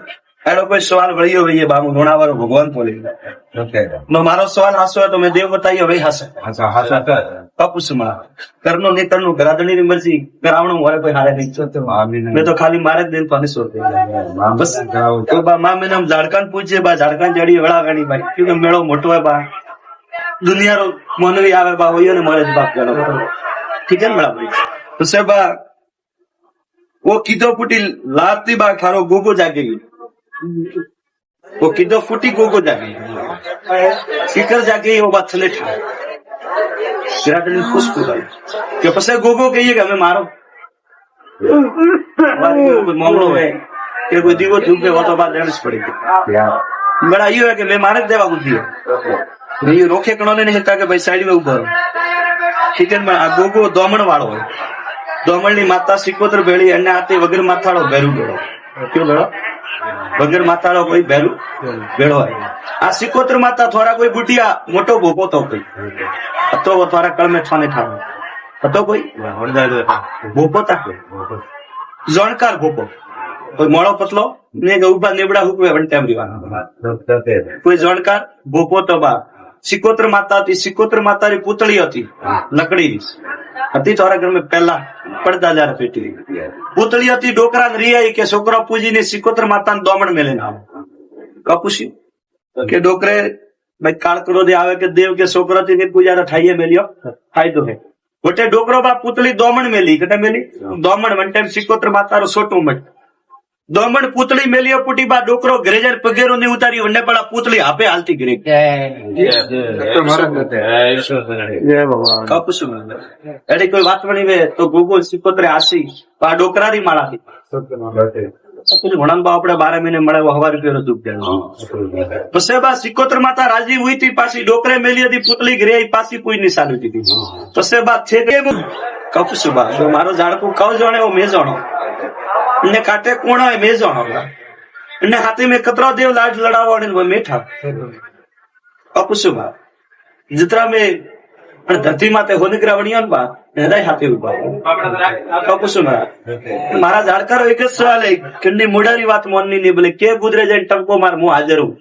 એનો કોઈ સવાલ વળ્યો ભાઈ બાબુ લોણાવાળો ભગવાન બોલી મારો સવાલ હાસો તો મેં દેવ બતાવ્યો ભાઈ હાસે કપુસ મળા કરનો નહીં કરનું ઘરાધણી ની મરજી કરાવણું મારે કોઈ હારે નહીં મેં તો ખાલી મારે જ દિન પાને સોર બસ માં મેં આમ ઝાડકાન પૂછે બા ઝાડકાન જડી વળા ગણી ભાઈ ક્योंकि મેળો મોટો હોય બા દુનિયાનો મોનવી આવે બા હોય ને મળે જ બાપ ગણો ઠીક है મેળા ભાઈ તો સાહેબ वो कीधो फूटी लाती बा खारो गोगो जागे वो कीधो फूटी गोगो जागे सीकर जागे वो बात थले ठा खुश के पसे गोगो कहिए कि हमें मारो मामलो है कि कोई दीवो धूप वो तो बात लेनी पड़ेगी बड़ा ये है कि मैं मारे देवा बुद्धि ये रोके कणो ने नहीं कि भाई साइड में उभो ठीक है गोगो दोमण वाળો है દોમણની માતા સિકોતર ભેળી અને આતે વગર માથાળો ભેરું ભેળો કયો ભેળો વગર માથાળો કોઈ ભેરું ભેળો હોય આ સિકોતર માતા થોડા કોઈ બુટિયા મોટો ભોપો તો કોઈ હતો થોડા કળમે છાને ઠારો હતો કોઈ ભોપો તા જોણકાર ભોપો કોઈ મોળો પતલો ને ઉભા નેબડા હુકવે વંટામ રીવાના કોઈ જોણકાર ભોપો તો બા સિકોતર માતા હતી સિકોતર માતાની પૂતળી હતી લકડીની હતી થોડા ઘર में पहला પડદા જાર પેટી પૂતળી હતી ડોકરા રિયાઈ કે છોકરો પૂજીને સિકોતર માતાને દોમણ મેલે ના કપુસી કે ડોકરે ભાઈ કાળકડો દે આવે કે દેવ કે છોકરાથી ને પૂજા ઠાઈએ મેલ્યો ફાયદો હે गोटे डोकरो बा पुतली दोमण मेली कटे मेली दोमण वन टाइम सिकोत्र मातारो सोटू मट दोमण पुतली मेलियो पुटी बा डोकरो घरे जार पगेरो ने उतारी वन्ने पड़ा पुतली आपे हालती घरे कपसु एडी कोई बात बनी वे तो गूगल सिकोत्रे आसी आ डोकरारी माळा थी कुछ घणन बा आपणे 12 महीने મળે 1000 રૂપિયાનો દુખ દેણો પછી બા સિકોત્ર માતા રાજી હુઈ થી પાછી ડોકરે મેલી હતી પુતલી ઘરે આવી પાછી કોઈ ની સાલી હતી પછી બા છે કે કપસુ બા જો મારો ઝાડકુ કવ જાણે ઓ મે જાણો ને કાટે કોણ હોય મે જાણો ને હાથે મે કતરો દેવ લાડ લડાવો ને મેઠા કપસુ બા जितना में धरती माते होनिग्रा वणियान बा हृदय हाथे उभा कपसु मारा जाड़कारो एक ज सवाल है किन्नी मुडारी बात मोननी नहीं बोले के गुजरे जाए टंको मार मुंह हाजर हूं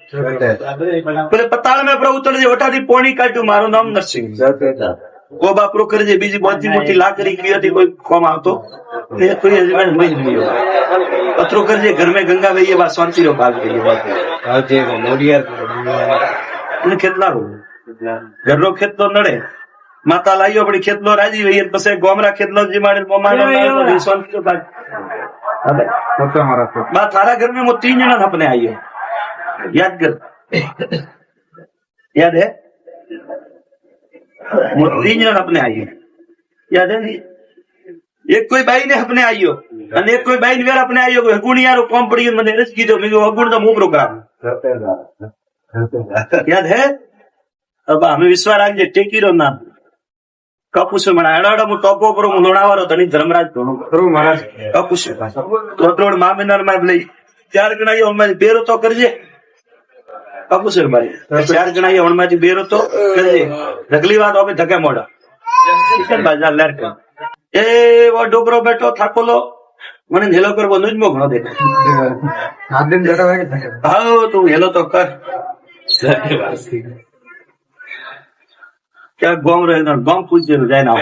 बोले पताल में प्रभु उतर जे ओटादी पोणी काट्યું મારું નામ નરસિંહ वो बापरो करे जे बीजी मोटी मोटी लाकड़ी की थी कोई कम आवतो ने कोई हजमें नहीं मियो पत्रो कर जे घर में गंगा वही बा शांति रो भाग गई बात आज मोडिया ने કેટલા रो ઘરનો ખેતલો નડે માતા લાઈયો પડી ખેતલો રાજી વઈ પછી ગોમરા ખેતલો જીમાડે મોમાનો શાંતિ રો ભાગ बा थारा घर में वो 3 जना अपने आइए याद कर याद है वो 3 जना अपने आइए याद है एक कोई बाई ने अपने आइयो અને એક કોઈ બાઈ ને વેર अपने आइयो હગુણિયારો કોમ પડી મને રસ કીધો મે હગુણ તો મુ પ્રોગ્राम याद है अब हमें विश्वास राखजे टेकीरो नाम कपुसु मणा एडाडो मु टोपो करो मु लोणावारो धनी धर्मराज धोनो करो महाराज कपुसु तोत्रोड मामिनार में लई 4 गणाई ओनमाजी बेरो तो करजे कपुसु मारी 4 गणाई ओनमाजी बेरो तो करजे ढगली बात ओबे धके मोड़ा किशन बाजार लेर कर ए वो डोकरो बैठो थाकोलो मने हेलो करबो नुजमो घणो दे આદિન બેઠા હોય आओ तू हेलो तो कर क्या गोम रहे गोम पूछ जाए ना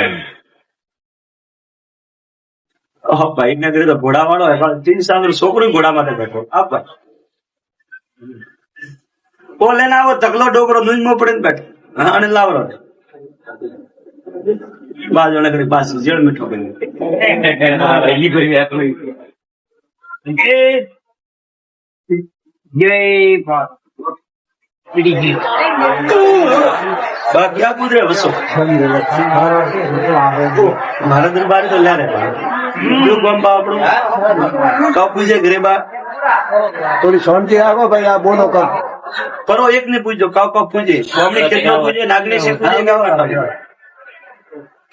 भाई ने करे तो घोड़ा वाળો है 3 साल छोकरो घोड़ा माथे बैठो आप वो लेना वो तकलो डोकरो नुजमो पड़े बैठो हां અને લાવરો બાજોને કરી પાસ જેડ મીઠો કરી ઈ કરી આટલો એ જય બાપ क्या गुजरे बसो मारा दरबार तो ला रहे बम्बा अपनो कब पूछे घरे बा થોડી શાંતિ રાખો ભાઈ આ બોલો કમ परो एक ने पूछो कब पूछे स्वामी कितना पूछे नागनी से पूछे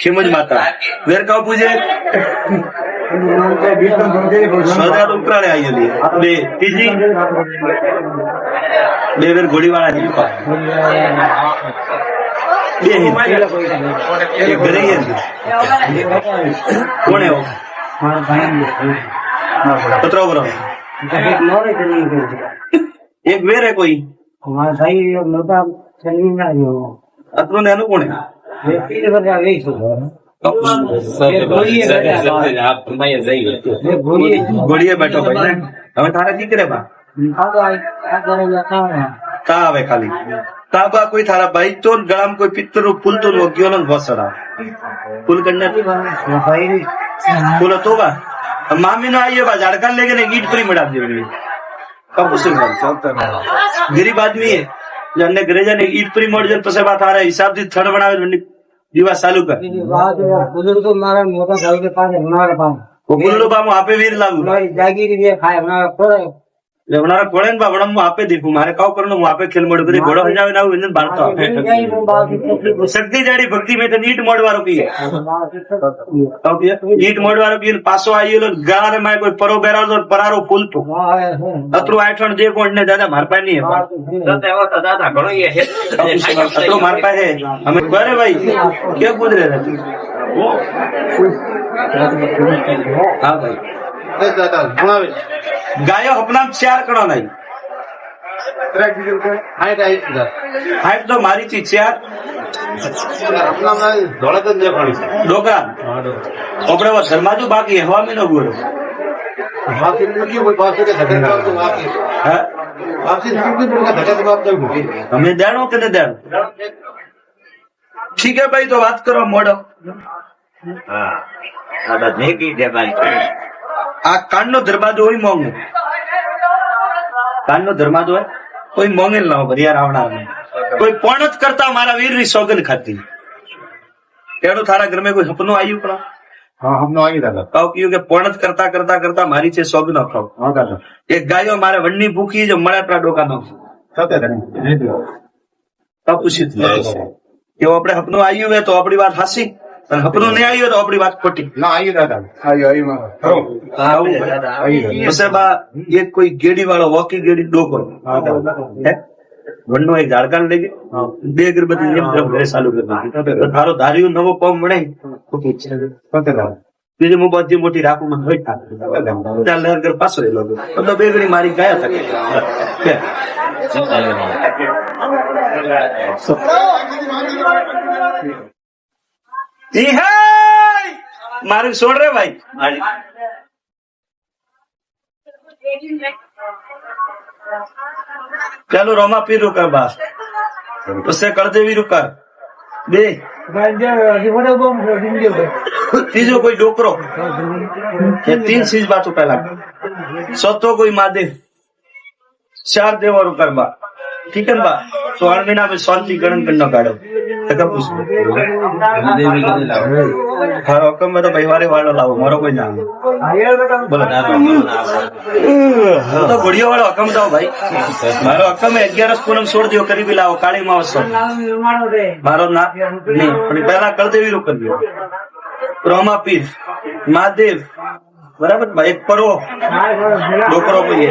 खेमज माता वेर कब पूछे सदा उपराणे आई ली बे तीजी बे वेर घोड़ी वाला नहीं पा बे एक घरे ही कौन है वो पत्रो बरो एक वेर है कोई हमारा भाई मोटा चलनी ना जो अतरो ने अनु कौन है ये बजा गई सो घोड़िए बैठो भाई हमें थारा की करे बा ता आवे खाली ताबा कोई थारा भाई तो गळाम कोई पित्तर फूल तो गयो न बसरा फूल करने फूल तो बा मामी ने आइए बा झाड़का लेके ने ईट परी मड़ा दे कब उसे गरीब आदमी है जन्ने घरे जाने ईट परी मोड़ जन पसे बात आ रहा हिसाब से थड़ बनावे दिवा चालू कर बुजुर्ग मारा मोटा भाई के पास हमारे पास वो बुल्लू बामू आपे वीर लागू जागीर ये खाए हमारा थोड़ा हमारा घोड़े बा बड़ा मु आपे देखू मारे काव करनो मु आपे खेल मोड़ करे घोड़ो हो जावे ना इंजन भारत शक्ति जाड़ी भक्ति में तो नीट मोड़वारो की है नीट मोड़वारो की पासो आईलो गारे में कोई परो बेरा तो परारो फूल तो अतरो आठण जे कोण ने दादा मार पाए नहीं है તો તેવો તો દાદા ઘણો એ હે अतरो मार पाए है हमें अरे भाई क्या पूछ रहे थे हाँ भाई गायो अपना 4 कणो नहीं हाइट तो मारी थी 4 डोकरा अपने वो धर्माजू बाकी हवा में न गुरो हमें देनो के नहीं देनो ठीक है भाई तो बात करो मोड़ो હા આ તો નેકી છે ભાઈ આ કાનનો દરવાજો હોય મોંઘો, કાનનો દરવાજો હોય કોઈ મોંઘેલ ના હોય ભરિયા રાવણા કોઈ પણ જ કરતા મારા વીર ની સોગંદ ખાતી એનું તારા ઘર માં કોઈ સપનું આવ્યું પણ हाँ हमने आगे दादा કહું કયું કે પણ જ કરતા કરતા કરતા મારી છે સોગંદ ખાવ हाँ दादा એક ગાયો મારે વનની ભૂખી જો મળે આપણા ડોકા નો सत्य दादा પૂછી કે આપણે સપનું આવ્યું હોય તો આપણી વાત હાસી અને સપનું નહીં આવ્યું હોય તો આપણી વાત ખોટી ना आगे दादा आइए आइए પછી બા એક કોઈ ગેડી વાળો વોકી ગેડી ડોકરો हाँ दादा હે? વનનો એક ઝાડકાન લઈ ગયો બે અગરબત્તી જેમ તેમ ઘરે ચાલુ કરી નાખી. તો તારો ધાર્યું નવો પગ મળે सत्य दादा બીજી હું બધી મોટી રાખું મને હોય ત્યાં લહેર ઘર પાછો રહેલો બધો બે ઘડી મારી ગયા থাকে ઈ હે મારું છોડ રે ભાઈ ચાલો રોમા પીર રૂકા બા પછી કળદેવી રૂકા બે ત્રીજો કોઈ ડોકરો ये 3 चीज बात पहला सतो कोई महादेव 4 देवा रुकरबा ठीक है बा 16 महीना में शांति गणन करना काढ़ो तका पूछ हारो कम में तो भाईवारे वालो लाओ मारो कोई नाम बोलो तो घोड़ियों वाला हकम दो भाई मारो हकम में 11 पूनम छोड़ दियो करीब लाओ काली मावस मारो ना नहीं पहला कर देवी रुक कर दियो रोमा पीर महादेव बराबर भाई एक परो डोकरो कोई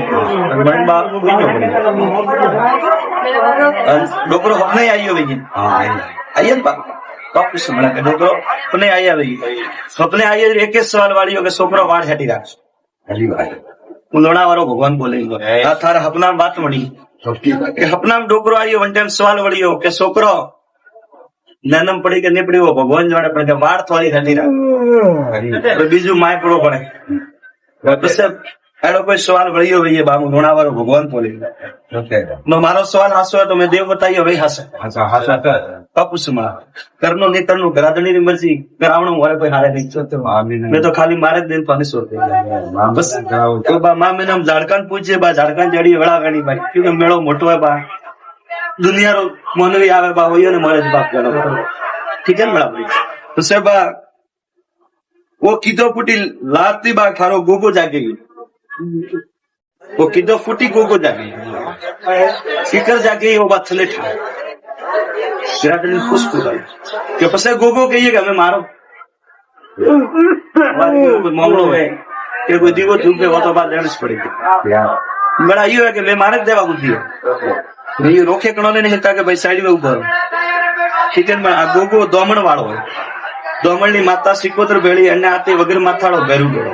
डोकरो अपने आई हो भैया आइए बापू से मना कर डोकरो अपने आई भाई सपने आई एक सवाल वाली हो छोकरो वाड़ हेटी राख उलोड़ा वारो भगवान बोले आ थारा अपना बात मળી કે अपना डोकरो आई वन टाइम सवाल वળી हो के छोकरो ननम पड़ी के नहीं पड़ी वो भगवान जाने पड़े के वार थोड़ी रहती रहा बीजू माय पड़ो पड़े પછી એનો કોઈ સવાલ વળ્યો હોય બાબુ નોણાવાળો ભગવાન બોલે મારો સવાલ હાસો તો મેં દેવ બતાવ્યો ભાઈ હાસે કપુસમાં કરનો ને કરનું ગરાદણી ની મરજી કરાવણું હોય કોઈ હારે નહીં મેં તો ખાલી મારે જ દિન પાણી સોર બસ તો બા માં મેં ઝાડકાન પૂછે બા ઝાડકાન જડી વડા ગણી ભાઈ કે મેળો મોટો હોય બા દુનિયાનો મોનવી આવે બા હોય ને મળે બાપ ગણો ઠીક है बड़ा भाई तो से बा वो किदो फूटी लाती बा खारो गोगो जागे वो किदो फूटी गोगो जागे सीकर जागे वो बात चले ठा खुश कि पसे गोगो कहिए कि हमें मारो कोई मामलो है कि कोई दीवो धूप में वो तो बात लेनी पड़ेगी बड़ा ये है कि मैं मारे देवा बुद्धि है ये रोके कणो नहीं हिलता कि भाई साइड में उभो ठीक है आ गोगो दोमण वाળો હોય दोमण ની માતા સિકોતર ભેળી અને આતે વગર માથાળો ભેરું ભેળો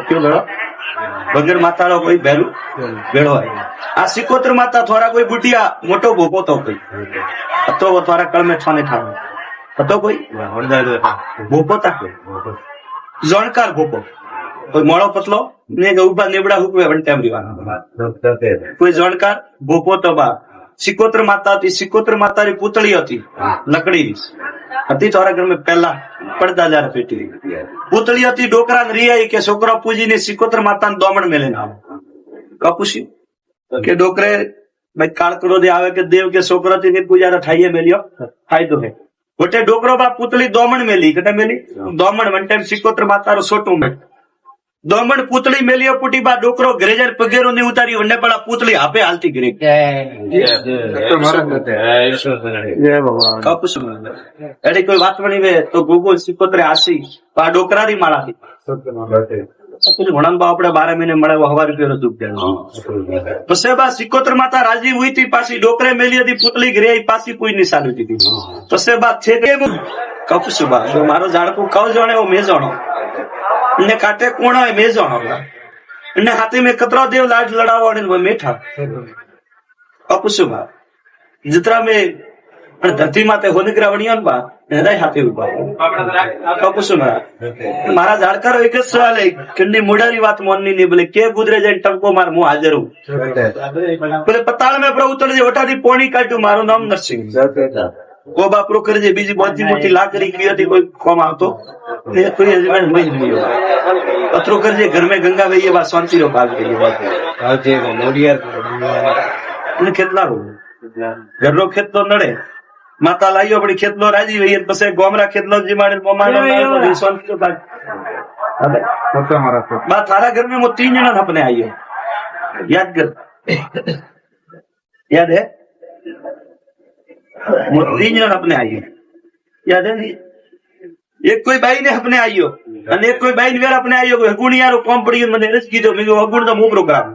કયો ભેળો વગર માથાળો કોઈ ભેરું ભેળો હોય આ સિકોતર માતા થોડા કોઈ બુટિયા મોટો ભોપો તો કોઈ તો થોડા કળમે છાને ઠાવો હતો કોઈ ભોપો તા જોણકાર ભોપો કોઈ મોળો પતલો ને ઉભા નેબડા હુકવે વન ટાઈમ રીવાના કોઈ જોણકાર ભોપો તો બા सिकोत्र माता थी सिकोत्र माता री पुतली थी लकड़ी હતી તારા ઘર में पहला પડદા જાર પેટી પુતળી હતી ડોકરા ને રિયાઈ કે છોકરા પૂજી ને સિકોત્ર માતા ને દોમણ મેલે ના કપુસી કે ડોકરે ભાઈ કાળકડો દે આવે કે દેવ કે છોકરા થી ને પૂજા ઠાઈએ મેલ્યો ફાયદો હે ગોટે ડોકરો બા પુતળી દોમણ મેલી કટે મેલી દોમણ વન ટાઈમ સિકોત્ર માતા રો છોટું મે દોમણ પુતળી મેલ્યો પુટી બા ડોકરો ઘરેજર પગેરો ની ઉતારી વંડે પડા પુતળી આપે હાલતી ગરી કપુસ એડી કોઈ વાત બની વે તો ગોગો સિકોત્રે આસી આ ડોકરારી માળા થી પેલું ભણન બા આપણે 12 મહિને મળે હવા રૂપિયો દુખ દે પછી બા સિકોત્ર માતા રાજી હુઈ થી પાછી ડોકરે મેલી હતી પુતળી ઘરે પાછી પૂઈ ની સાલી હતી પછી બા છે કે કપુસ બા મારો ઝાડકું કવ જોણે ઓ મે જોણો ने काटे कोणा है मेजो ने हाथी में कतरा देव लाड लड़ावा वो मेठा अपुसुबा जितना में धरती माते होनिकरा वणिया बा हृदय हाथी उबा अपुसुबा मारा झाड़कारो एक ज सवाल है किन्नी मुडारी बात मोननी नहीं बोले के गुजरे जाए टंको मार मुंह हाजर हूं बोले पताल में प्रभु उतर जे वटादी पोणी काट्यू मारो नाम नरसिंह કોબા પ્રોકર જે બીજી મોટી મોટી લાકડી की હતી કોઈ કોમ આવતો એ કોઈ હજમાન નહીં મળ્યો પત્રો કરજે ઘર में गंगा वही है बात शांति रो भाग गई बात અને કેટલા રો ઘરનો ખેતલો નડે માતા લાઈયો પડી ખેતલો રાજી વઈ પછી ગોમરા ખેતલો જીમાડે મોમાડે શાંતિ રો ભાગ बात थारा घर में वो 3 जना अपने आई है याद कर याद है वो 3 जना अपने आई है याद है नहीं एक कोई बाई ने अपने आई हो અને એક કોઈ બાઈ વેર આપણે આવ્યો કોઈ ગુણિયારો કોમ પડી મને રસ કીધો મેં અગુણ તો મું પ્રોગ્રામ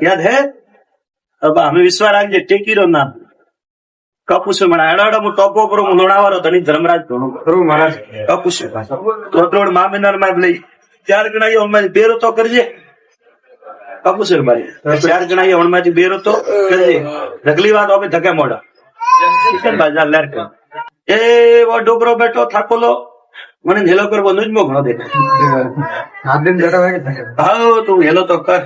याद है अब हमें विश्वास राखजे टेकीरो नाम કપુસે મને અડાડા મુ ટોપો પર મુ લોણાવારો ધણી ધર્મરાજ ધોણો ખરું મહારાજ કપુસે તો ત્રોડ મામેનાર માં લઈ 4 ગણાયો હમણાં બેરો તો કરજે કપુસે મારી 4 ગણાયો હમણાં બેરો તો કરજે ઢગલી વાત હવે ધકે મોડા કિશન બાજાર લેર કર એ વો ડોબરો બેઠો થાકોલો મને હેલો કરવો નું જ મો ઘણો દેખાય આદિન બેઠા હોય કે હા તું હેલો તો કર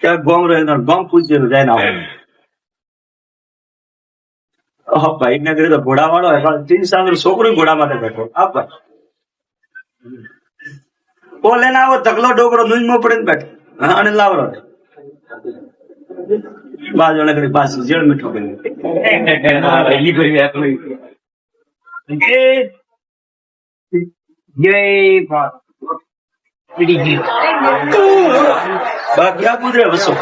क्या गॉम रहे गॉम पूछ जाए ना भाई ने करे तो घोड़ा वालों है 3 साल छोकरो घोड़ा माथे बैठो आप भाई वो लेना वो धकलो डोकरो नुज में पड़े बैठो અને લાવરો બાજુ ને કરી પાસ જેડ મીઠો કરી ઈ કરી આટલું જય ભારત બા ક્યાં કુદરે વસો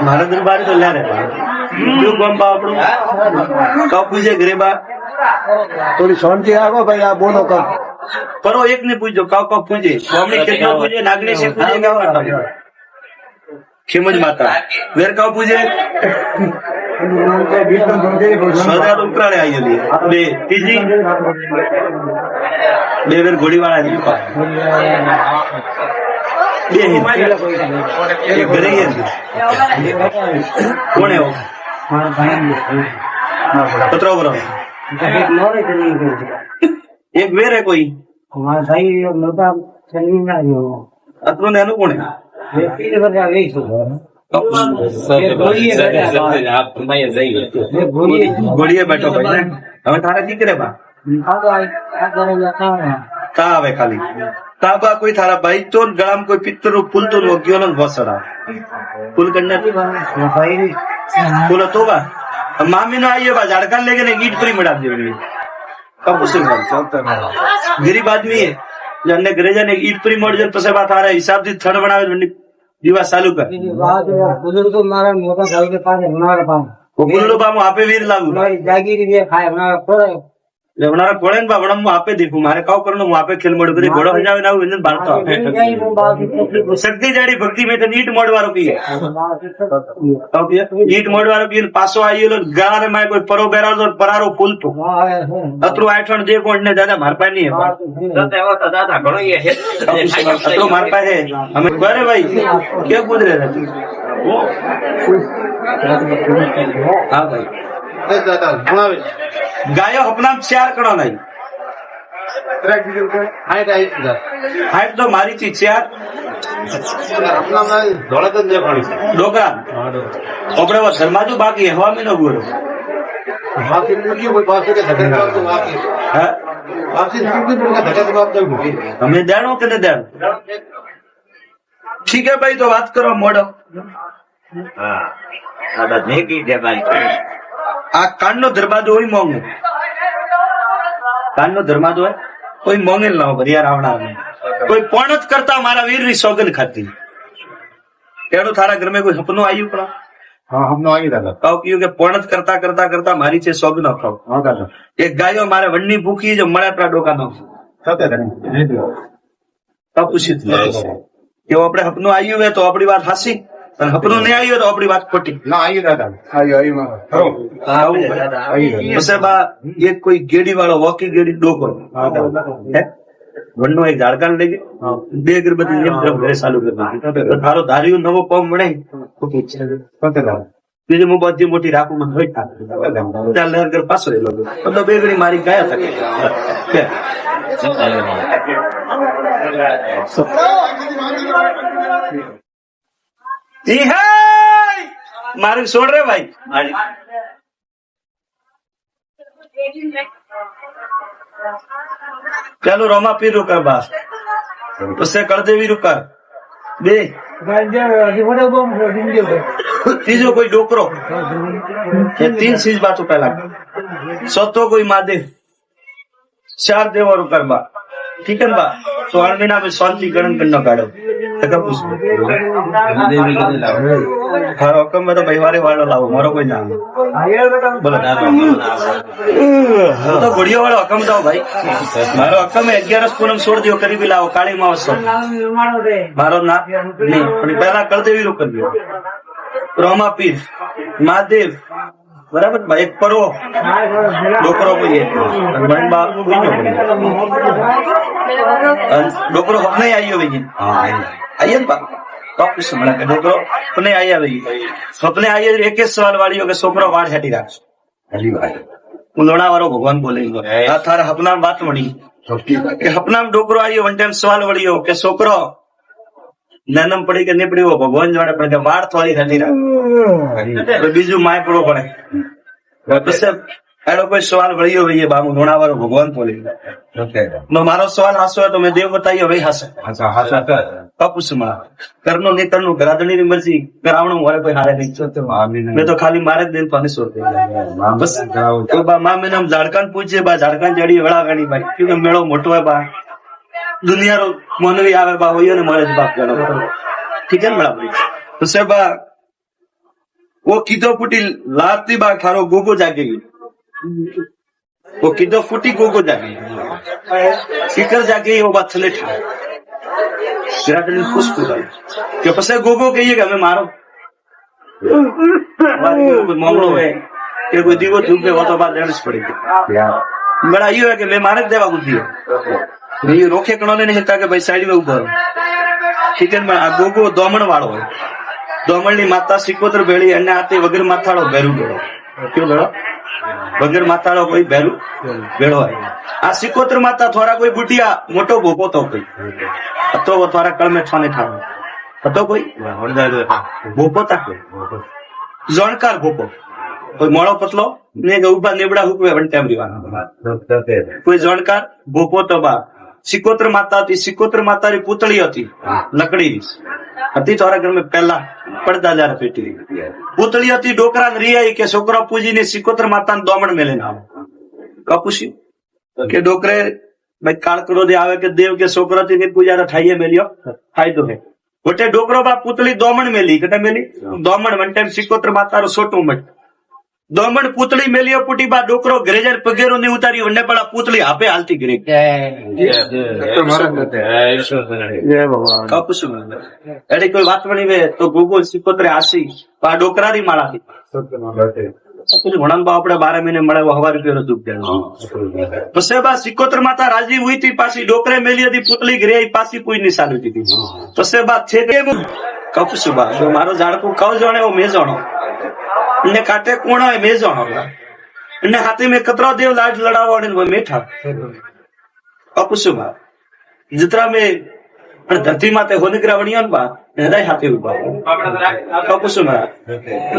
મારા દરબાર તો લે રે જો ગમ બા આપણું કાપુજે ઘરે બા થોડી શાંતિ રાખો ભાઈ આ બોલો કર પરો એક ને પૂછજો કાપ કાપ પૂછે સ્વામી કેટલા પૂછે નાગણી સે પૂછે ગાવા ખેમજ માતા વેર કાપ પૂછે સદા ઉપરાળે આયેલી બે ત્રીજી બે વેર ઘોડી વાળા બે એક ઘરે કોને પત્રો બરો એક વેર હે કોઈ हमारा भाई मोटा चलनी ना जो અતરો ને એનું કોને ये बजा गई सो ઘોડીએ બેઠો ભાઈ ને હવે તારે દીકરે બા તા આવે ખાલી તા બા કોઈ થારા ભાઈ તો ગળામાં કોઈ પિત્તર નું ફૂલ તો ગયો ને ભસડા ફૂલ કરને ફૂલ તો બા મામી નો આઈએ બા ઝાડકા લેકે ને ઈટ પરી મડા દેવી કબ ઉસે ગરીબ આદમી है जन्ने घरे जाने ईट परी मर जाए પછી बात आ रहा हिसाब से थड़ बनावे दिवा चालू कर बुजुर्ग तो मारा मोटा साल के पास हमारे पास वो बोलो बा मु आपे वीर लागू हमारी जागीर ये खाए हमारा पर लेवनारा कोड़े बा बड़ा मु आपे देखू मारे काव करनो मु आपे खेल मोड़ करी घोड़ो जावे ना व्यंजन भारतो शक्ति जाड़ी भक्ति में तो ईट मोड़वारो की ईट मोड़वारो की पासो आईलो गारे में कोई परो बेरालो परारो फूल तो अतरो आठण जे कोण ने दादा मार पाए नहीं है દાદા ઘણો એ હે अतरो मार पाए है हमें अरे भाई क्या कूद रहे थे वो हाँ भाई गायो अपना 4 कड़ो नहीं हाइट तो मारी थी 4 डोकरा अपने वो शर्माजू बाकी है हवा में न गुरो हमें देनो के नहीं देनो ठीक है भाई तो बात करो मोड़ो હા દાદા ભેગી દે ભાઈ આ કાનનો દરવાજો હોય મોંઘો કાનનો દરવાજો હોય કોઈ મોંઘેલ ના હોય યાર આવડા કોઈ પણ જ કરતા મારા વીર ની સોગન ખાતી એડો થારા ઘર में कोई सपनो आयु पड़ा हाँ हमने आगे दादा કાવ કીધું કે પણ જ કરતા કરતા કરતા મારી છે સોગન ખાવ हाँ दादा એક ગાયો મારે વણની ભૂખી જો મળે આપણા ડોકા નો सत्य તો પૂછી કે આપણે સપનું આવ્યું હોય તો આપણી વાત હાસી અને સપનું નહીં આવ્યું તો આપણી વાત ખોટી ना आइए दादा आइए आइए પછી બા એક કોઈ ગેડી વાળો વોકી ગેડી ડોકો હે વનનો એક ઝાડકાને લઈ ગયો 2 અગરબત્તી એમ ઘરે ચાલુ કરી દીધી તારો ધાર્યું નવો પગ મળે सत्य दादा બીજી હું બધી મોટી રાખું મને હોય ત્યાં લહેર ઘર પાછો એલો બધો 2 ગણી મારી ગયા હતા ઈ હે મારું છોડ રે ભાઈ ચાલો રોમા પીર રૂકર બા उससे कर देवी रुकर બે ત્રીજો કોઈ ડોકરો ये 3 चीज बातों पहला सतो कोई महादेव 4 देवा रुकर बा ठीक है बा 16 महीना में शांति गणन करना काढ़ो हर हुकम में तो परिवार वालों लाओ मारो कोई नाम बोलो तो बढ़िया वाला हुकम दो भाई मारो हुकम है 11 पूनम छोड़ दियो करीबी लाओ काली मावस मारो ना नहीं पहला कर देवी रुक कर दियो रोमा पीर महादेव बराबर भाई एक परो डोकरो को ये डोकरो अपने आई हो भैया आइए ना कुछ समझा के डोकरो अपने आई भैया अपने आइए एक सवाल वाली हो के छोकरो वाड़ हटी राख लोणा वारो भगवान बोले थारा हपना बात मળી કે હપના ડોકરો આવ્યો વન ટાઈમ સવાલ વળ્યો કે છોકરો નાનમ પડી કે નહીં પડી ભગવાન જાણે પણ કે વાળ થોડી હટી રાખ બીજું માય પડવો પડે પછી એનો કોઈ સવાલ વળ્યો ભાઈ બામુ લોણાવાળો ભગવાન બોલે મારો સવાલ હાસો તો મેં દેવ બતાવ્યો ભાઈ હાસે કપુસ માં કરનો નહીં કરનું ઘરાદણી ની મરજી કરાવણું મારે કોઈ હારે નહીં મેં તો ખાલી મારે જ દિન પાણી છોડ બસ માં મેં નામ ઝાડકાન પૂછે બા ઝાડકાન જડી વડા ગણી ભાઈ કે મેળો મોટો હોય બા દુનિયાનો મોનવી આવે બા હોય ને મળે જ બાપ ગણો ઠીક है बड़ा भाई तो सब वो कीधो फूटी लाती बा खारो गोगो जागे वो कीधो फूटी गोगो जागे सीकर जागे वो बात थले ठा खुश कि पसे गोगो कहिए कि हमें मारो कोई मामलो है कि कोई दीवो धूप वो तो बात देनी पड़ेगी बड़ा ये है कि मैं मारे देवा बुद्धि ये रोके कणोने नहीं हिता कि भाई साइड में उभो ठीक है आ गोगो दोमण वाળો હોય दोमणની માતા સિકોતર ભેળી અને આતે વગર માથાળો ભેરું ભેળો ક્યો ભેળો વગર માથાળો કોઈ ભેરું ભેળો હોય આ સિકોતર માતા થોડા કોઈ બુટિયા મોટો ભોપો તો કોઈ તો થોડા કળમે છાને ઠાવ તો કોઈ ભોપો તા કોઈ જોણકાર ભોપો કોઈ મોળો પતલો ને ઉભા નેબડા હુકવે વન ટાઈમ રીવાના કોઈ જોણકાર ભોપો તો બા सिकोत्र माता थी सिकोत्र माता री पुतली थी लकड़ी હતી તારા ઘર में पहला પડદા જાર પેટી पुतली હતી ડોકરા રી आई के छोकरा पूजी ने सिकोत्र माता ने दोमण में लेना कपूसी के डोकरे भाई काल करो दे आवे के देव के छोकरा थी ने पूजा रा ठाईए मेलियो फायदो है गोटे डोकरो बा पुतली दोमण मेली कटे मेली दोमण वन टाइम सिकोत्र माता रो छोटो मट दोमण पुतली मेलियो पुटी बा डोकरो घरे जार पगेरो नहीं उतारी वन्ने पड़ा पुतली आपे हालती घरे कपूस एडी कोई बात बनी वे तो गोगोल सिकोत्रे आसी पा डोकरारी माळा थी कुछ घणन बा आपणे 12 महीने मळे वो हवा रुपया दुख दे पसे बा सिकोत्र माता राजी हुई थी पासी डोकरे मेली थी पुतली घरे आई पासी कोई नहीं सालू थी पसे बा छे कपूस बा मारो झाड़कू कव जाने वो मैं जानो ने काटे कोण है मैं जानो ने हाथी में कतरा देव लाज लड़ावा ने वो मेठा कपूसुबा जितरा में धरती माते होनिकरा वणिया बा हृदय हाथी उबा कपूसुबा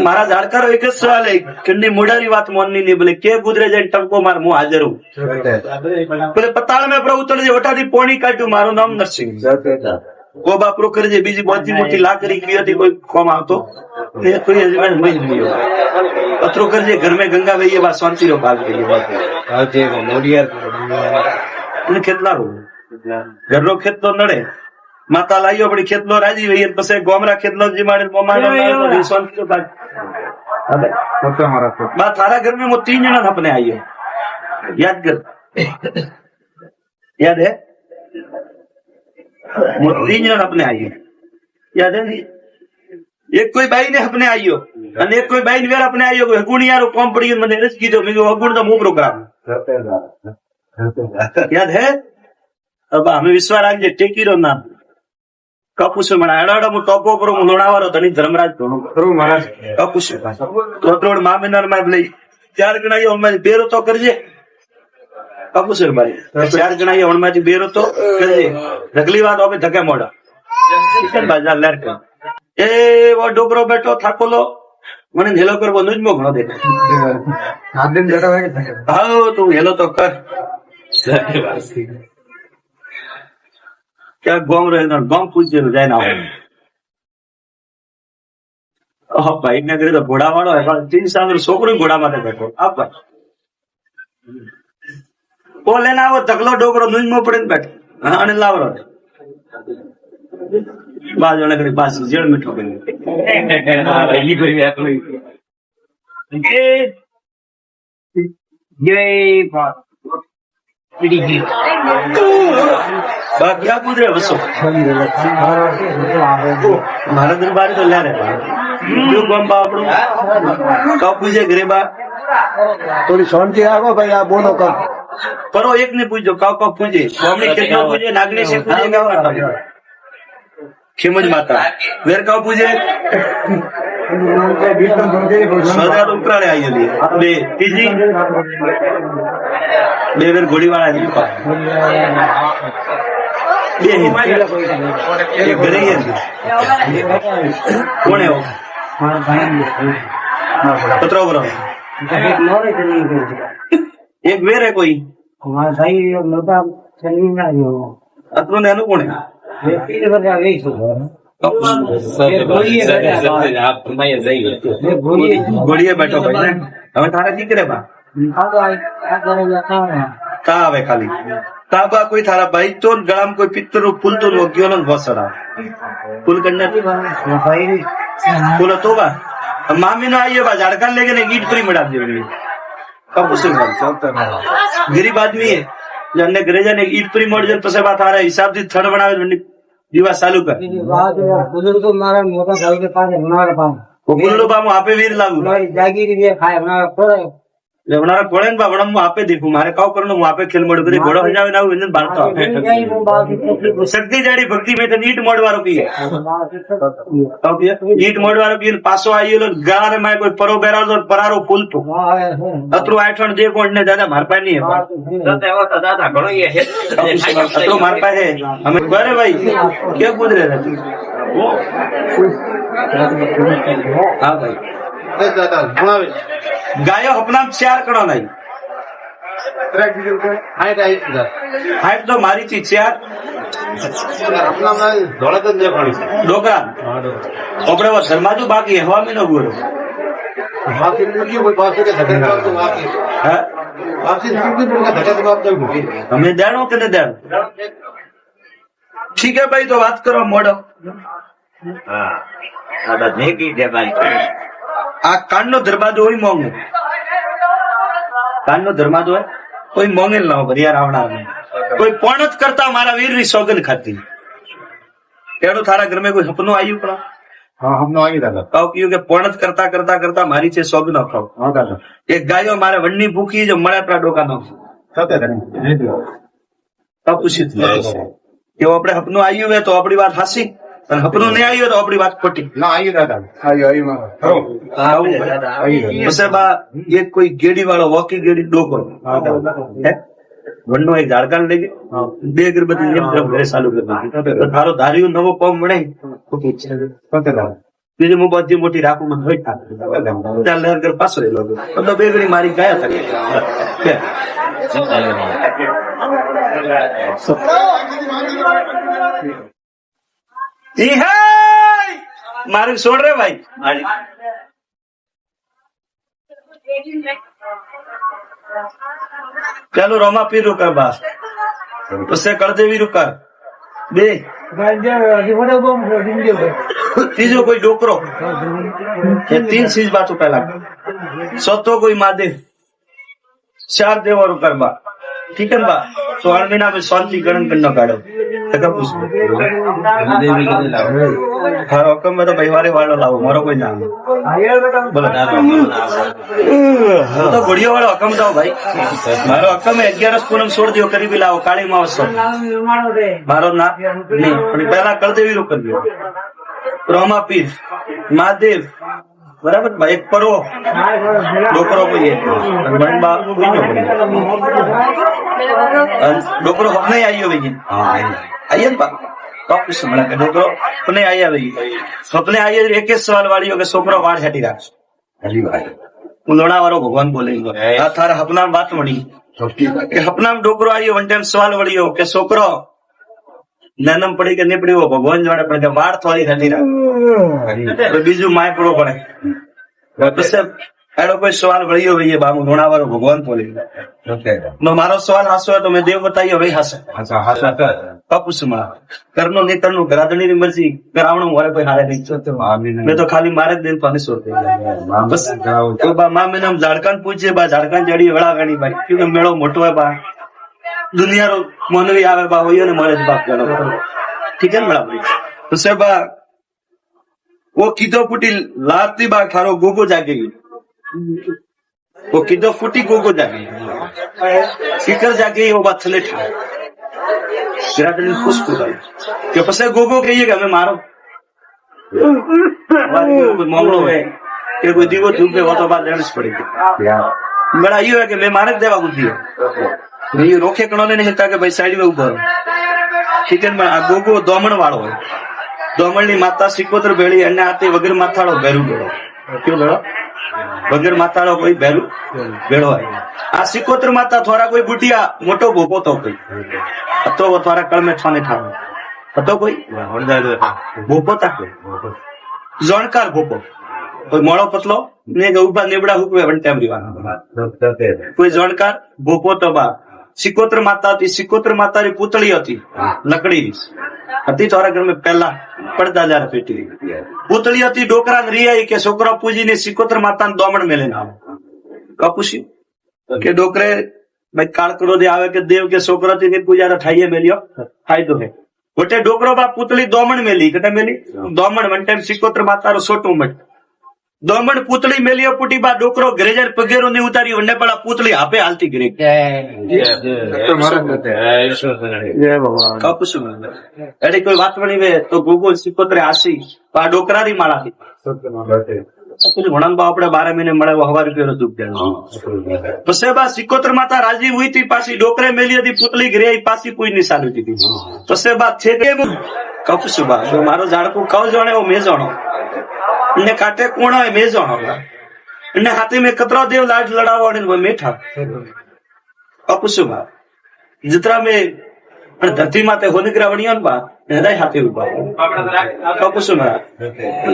मारा झाड़कारो एक ज सवाल है कंडी मुडारी बात मोननी नहीं बोले के गुजरे जाए टंको मार मु हाजर हूं बोले पताल में प्रभु उतरे ओटादी पोणी काट्યું मारो नाम नरसिंह वो बापरो करजे बीजी मोटी मोटी लाकड़ी की थी कोई कम आवतो ने कोई हजबेंड मई नहीं पत्रो करजे घर में गंगा वही बा शांति रो भाग गई बात आजे मोडिया ने खेतला रो घर रो खेत तो नड़े माता लाइयो बड़ी खेतलो राजी वही पसे गोमरा खेतलो जी मारे मोमानो नारो शांति रो भाग अबे होता हमारा बा थारा घर में वो 3 जना अपने आइए याद कर याद है 3 जन अपने आइयो याद है एक कोई बाई ने अपने आइयो અને એક કોઈ બાઈ ને વેર अपने आइयो હગુણિયારો કોમ પડી મને રસ કીધો મે હગુણ તો મુ પ્રોગ્રામ याद है अब हमें विश्वास राखजे टेकीरो नाम कपूस मणा एडाडो मु टोपो करो मु लोणावारो धनी धर्मराज धोनो करो महाराज कपूस तोत्रोड मामिनार में लई 4 ગણાયો અમે બેરો તો કરજે कपूस भाई 4 ગણાયો ઓણમાંથી બેરો તો કરજે ઢગલી વાત હવે ધકે મોડા બાजार लहर कर એવો ડોકરો બેઠો થાકોલો મને હેલો કરવો નુજમો ઘણો દેખાય. હાથ દઈને બેઠા હોય કે હા તું હેલો તો કર. ક્યાંક ગોમ રહે ગોમ પૂછેલું જાય ને આવે. ભાઈ ને ઘરે તો ઘોડા વાળો ચીન સામે છોકરો ઘોડા માટે બેઠો. આપા ઓ લઈને આવો ધકલો ડોકરો નુજમો પડીને બેઠો. હા અને લાવરો બાજુ ઘડી પાછું જેડ મીઠો કરી. ઈ કરી આટલું બા ક્યાં કુદરે વસો મારા દરબાર તો લ્યારે શું ગમ બા આપણું કપ પૂજે ઘરે બા થોડી શાંતિ રાખો ભાઈ, આ બોલો કર. પરો એક ને પૂછજો કાવ કાવ પૂજે સ્વામી ખેતનો પૂજે નાગની છે પૂજે ખેમજ માતા વેર કાવ પૂજે સદા તો ઉકરાડે આવેલી બે ત્રીજી બે વેર ઘોડીવાળા ની બે હિંદ એક ઘરે હિંદ કોણ એવો પત્રો બરો એક વેર હે કોઈ અત્રું એનું કોણ ઘોડીએ બેઠો ભાઈ ને હવે તારા દીકરે બા તા આવે ખાલી તા બા કોઈ તારા ભાઈ તો ગળામાં કોઈ પિત્તર ફૂલ તો ગયો ને ઘોસડા ફૂલ કરને ફૂલ તો બા મામી નો આइए बा झाड़का लेके ने ईट फ्री मिला देवी कब उसे गरीब आदमी है जो अन्य घरे जाने ईट फ्री मोड़ जन पसे बात आ रहा है हिसाब से थड़ बनावे दिवा चालू कर बुजुर्ग मारा मोटा साल के पास हमारे पास वो बोलो बा वहां पे वीर लागू जागीर भी खाए हमारा थोड़ा हमारा कोड़े बा बड़ा वहां पे देखू मारे काव करो वहां पे खेल मोड़ करे घोड़ा हो जावे ना इंजन बांधता शक्ति जाड़ी भक्ति में तो नीट मोड़ वारो की है नीट मोड़ वारो की पासो आई लो गारे में कोई परो बेरा तो परारो फूल तो अतरो आठण जे कोण ने दादा मार पाए नहीं है દાદા ઘણો એ હે अतरो मार पाए है हमें अरे भाई क्या कूद रहे थे हाँ भाई गायो अपना चार करो नहीं हाइट तो मारी थी चार डोकरा अपने वो शर्माजू बाकी हवा में न गुरो हमें देनो के नहीं देनो ठीक है भाई तो बात करो मोड़ो હા દાદા ભેગી છે ભાઈ આ કાનનો દરવાજો હોય મોંઘો કાનનો દરવાજો હોય કોઈ મોંઘેલ ના હોય યાર આવનાર કોઈ પણ જ કરતા મારા વીર ની સોગંદ ખાતી તેડો थारा घर में कोई सपनो आयु पड़ा हाँ हमने आगे दादा કહું કયું કે પણ જ કરતા કરતા કરતા મારી છે સોગંદ ખાવ हाँ दादा એક ગાયો મારે વનની ભૂખી જો મળે આપણા ડોકા નો सत्य પૂછી કે આપણે સપનું આવ્યું હોય તો આપણી વાત હાસી અને સપનું નહીં આવ્યું તો આપણી વાત ખોટી ना आइए दादा आइए आइए પછી બા એક કોઈ ગેડી વાળો વોકી ગેડી ડોકો हाँ दादा વનનો એક ઝાડકાન લઈ ગયો બે અગરબત્તી જેમ તરફ ઘરે ચાલુ કરી નાખી તારો ધાર્યું નવો કોમ મળે सत्य दादा બીજી હું બધી મોટી રાખું મને હોય ત્યાં લહેર ઘર પાછો રહેલો બધો બે ઘડી મારી ગયા હતા ઈ હે મારી છોડ રે ભાઈ ચાલો રોમા પીર રૂકર બા પછી કળદેવી રૂકર બે ત્રીજો કોઈ ડોકરો ये 3 चीज बातों पहला सतो कोई महादेव 4 देवा रुकर बा ठीक है बा 16 महीना में शांति गणन करना काढ़ो हाँ हुक्म में तो परिवार वालों लाओ मारो कोई नाम बोलो तो बढ़िया वाला हुक्म दो भाई मारो हुक्म है 11 पूनम छोड़ दियो करीबी लाओ काली मावस मारो ना नहीं पहला कर देवी रुक कर दियो रोमा पीर महादेव बराबर भाई एक परो डोकरो को ये बनबा डोकरो अपने आई हो भैया आइए ना કપુસ મળે કે છોકરો સપને આવી આવી સપને આવી એક જ સવાલ વાળ્યો કે છોકરો વાળ હેઠી રાખશે હું લોણાવાળો ભગવાન બોલે આ તારા હપનામ વાત મળી કે હપનામ ડોકરો આવ્યો વન ટાઈમ સવાલ વળ્યો કે છોકરો નાનમ પડી કે નહીં પડી ભગવાન જાણે પણ કે વાળ થોડી હેઠી રાખ બીજું માય પડવો પડે પછી એનો કોઈ સવાલ વળ્યો ભાઈ બાબુ લોણાવાળો ભગવાન બોલે મારો સવાલ હાસો તો મેં દેવ બતાવ્યો ભાઈ હાસે કપુસ માં કરનો નેતરનું ઘરાધણી ની મરજી કરાવણું મારે કોઈ હારે નહીં મેં તો ખાલી મારે જ દિન 500 બસ મા મેં ઝાડકાન પૂછે બા ઝાડકાન જડી વડા ગણી ભાઈ ક્योंकि મેળો મોટો હોય બા દુનિયાનો મોનવી આવે બા હોય ને મળે બાપ ગણો ઠીક है મેળા ભાઈ તો સાહેબ वो કીધો ફૂટી લાગતી બા ખારો ગોગો જાગી ગઈ वो કીધો ફૂટી ગોગો જાગી ફિકર જાગી वो बात थले ठा खुश કે પછી ગોગો કહીએ કે અમે મારો મામલો હોય કે કોઈ દીવો ધૂપે હોતો બાદ લેણસ પડી મેળા એ હોય કે મેં મારે જ દેવા બુદ્ધિ એ રોકે કણો ને નહીં કે ભાઈ સાઈડ માં ઉભો ઠીક है આ ગોગો દોમણ વાળો હોય દોમણ ની માતા સિકોતર ભેળી અને આ તે વગર માથાળો ભેરું ભેળો કયો ભેળો વગર માતાળો કોઈ ભેરું ભેળો હોય આ સિકોતર માતા થોડા કોઈ બુટિયા મોટો ભોપો તો કોઈ હતો થોડા કળ में छाने ठाव હતો કોઈ ભોપો તા કોઈ જોણકાર ભોપો કોઈ મોળો પતલો ને ઉભા નેબડા હુકવે વન ટાઈમ રીવાના કોઈ જોણકાર ભોપો તો બા સિકોતર માતા હતી સિકોતર માતાની પૂતળી હતી લકડીની હતી થોડા ઘર में પહેલા પડદા જયારે પેટી પૂતળી હતી ડોકરા રિયાઈ કે છોકરા પૂજીને સિકોતર માતાને દોમણ મેલે ના કપુસી કે ડોકરે ભાઈ કાળકડો દે આવે કે દેવ કે છોકરા થી પૂજા ઠાઈએ મેલ્યો ફાયદો હે ગોટે ડોકરો બા પૂતળી દોમણ મેલી કટે મેલી દોમણ વન ટાઈમ સિકોતર માતારો સોટું મટ દોમણ પૂતળી મેલ્યો પુટી બા ડોકરો ઘરે જઈને પગેરો ની ઉતારી વંડે પડા પૂતળી આપે હાલતી ઘરે કપુસ એટલે કોઈ વાત બની વે તો ગોગોલ સિકોતરે આસી આ ડોકરારી માળાથી વણંબા આપણે 12 મહિને મળે હવા રૂપિયા દુઃખ પછી બા સિકોતર માતા રાજી હુઈ હતી પાછી ડોકરે મેલી હતી પૂતળી ઘરે પાછી કોઈ ની ચાલુ હતી પછી બા છે કપુસ બા મારો ઝાડકું કવ જાણે એવો મેં જાણો ને કાટે કોણ હોય મેં જાણો અને હાથે મેં કતરા દેવ લાડ લડાવો અને મેઠા કપુસ બા जितना में धरती माते होनिग्रा वणिया बा हृदय हाथे उभा कपुसुना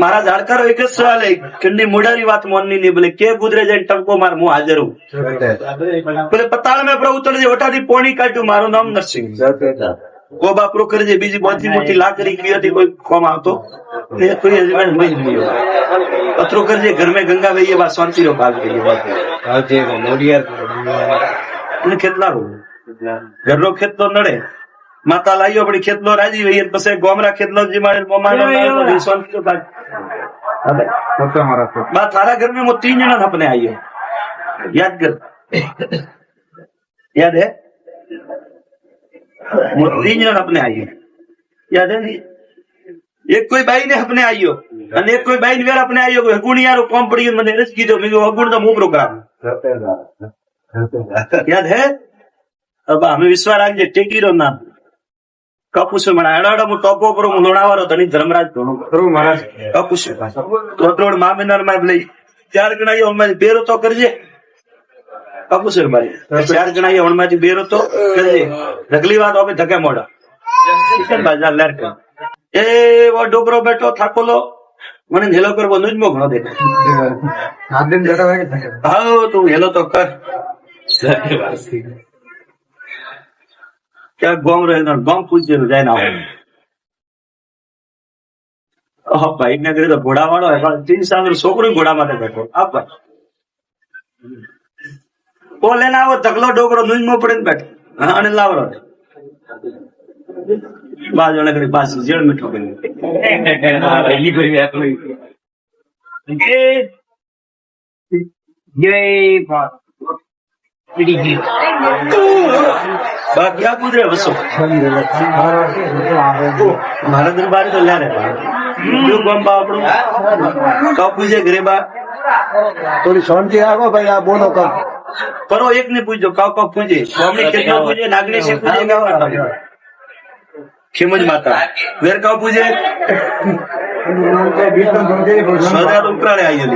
मारा जाणकार एक ज सवाल है कंडी मुडारी बात मोननी नहीं बोले के गुजरे जाए टंको मार मु हाजर हूं बोले पताल में प्रभु उतर जे ओटादी पोणी काट्યું મારું નામ નરસિંહ वो बापरो कर जे बीजी मोटी मोटी लाकड़ी की थी कोई कम आवतो ने कोई हजबेंड नहीं पत्रो कर जे घर में गंगा वही बा शांति रो भाग गई बात जे मोडियर ने કેટલા रो ઘરનો ખેતલો નડે માતા લાઈયો પડી ખેતલો રાજી વઈ પછી ગોમરા ખેતલો જીમાડે મોમાનો શાંતિ રો ભાગ अबे होता हमारा बात थारा घर में वो 3 जना अपने आइए याद कर याद है वो 3 जना अपने आइए याद है एक कोई बाई ने अपने आइयो અને એક કોઈ બાઈ ને વેર अपने आइयो હગુણિયારો કોમ પડી મને રસ કીધો મે હગુણ તો મુ પ્રોગ્राम याद है अब हमें विश्वास राखजे टेकीरो नाम कपुस मणा एडाडो मु टोपो करो मु लोणावारो धनी धर्मराज धोनो करो महाराज कपुस तोत्रोड मामिनार में लई 4 गणाई ओनमाजी बेरो तो करजे कपुस मारी 4 गणाई ओनमाजी बेरो तो करजे ढगली बात ओबे धके मोड़ा किशन बाजार लेर कर ए वो डोकरो बैठो थाकोलो मने हेलो करबो नुजमो घणो दे आदिन बेटा हाओ तू हेलो तो कर क्या गोम रहे गोम पूछे जाए ना भाई ने करे तो घोड़ा वालों है 3 साल छोकरो घोड़ा माथे बैठो आप वो लेना वो तकलो डोकरो नुजमो पड़े बैठो अने लावरो बाजू ने करे पास जेल में ठोके ये कोई बात नहीं ये बात क्या गुजरे बसो मारा दरबार तो ले रहे कब पूछे घरे बा थोड़ी शांति आगो भाई आप बोलो कब करो एक ने पूछो कब पूछे हमने कितना पूछे नागनी से पूछे ખેમજ માતા વેરકાવ પૂજે સદા તો ઉકરાડે આવી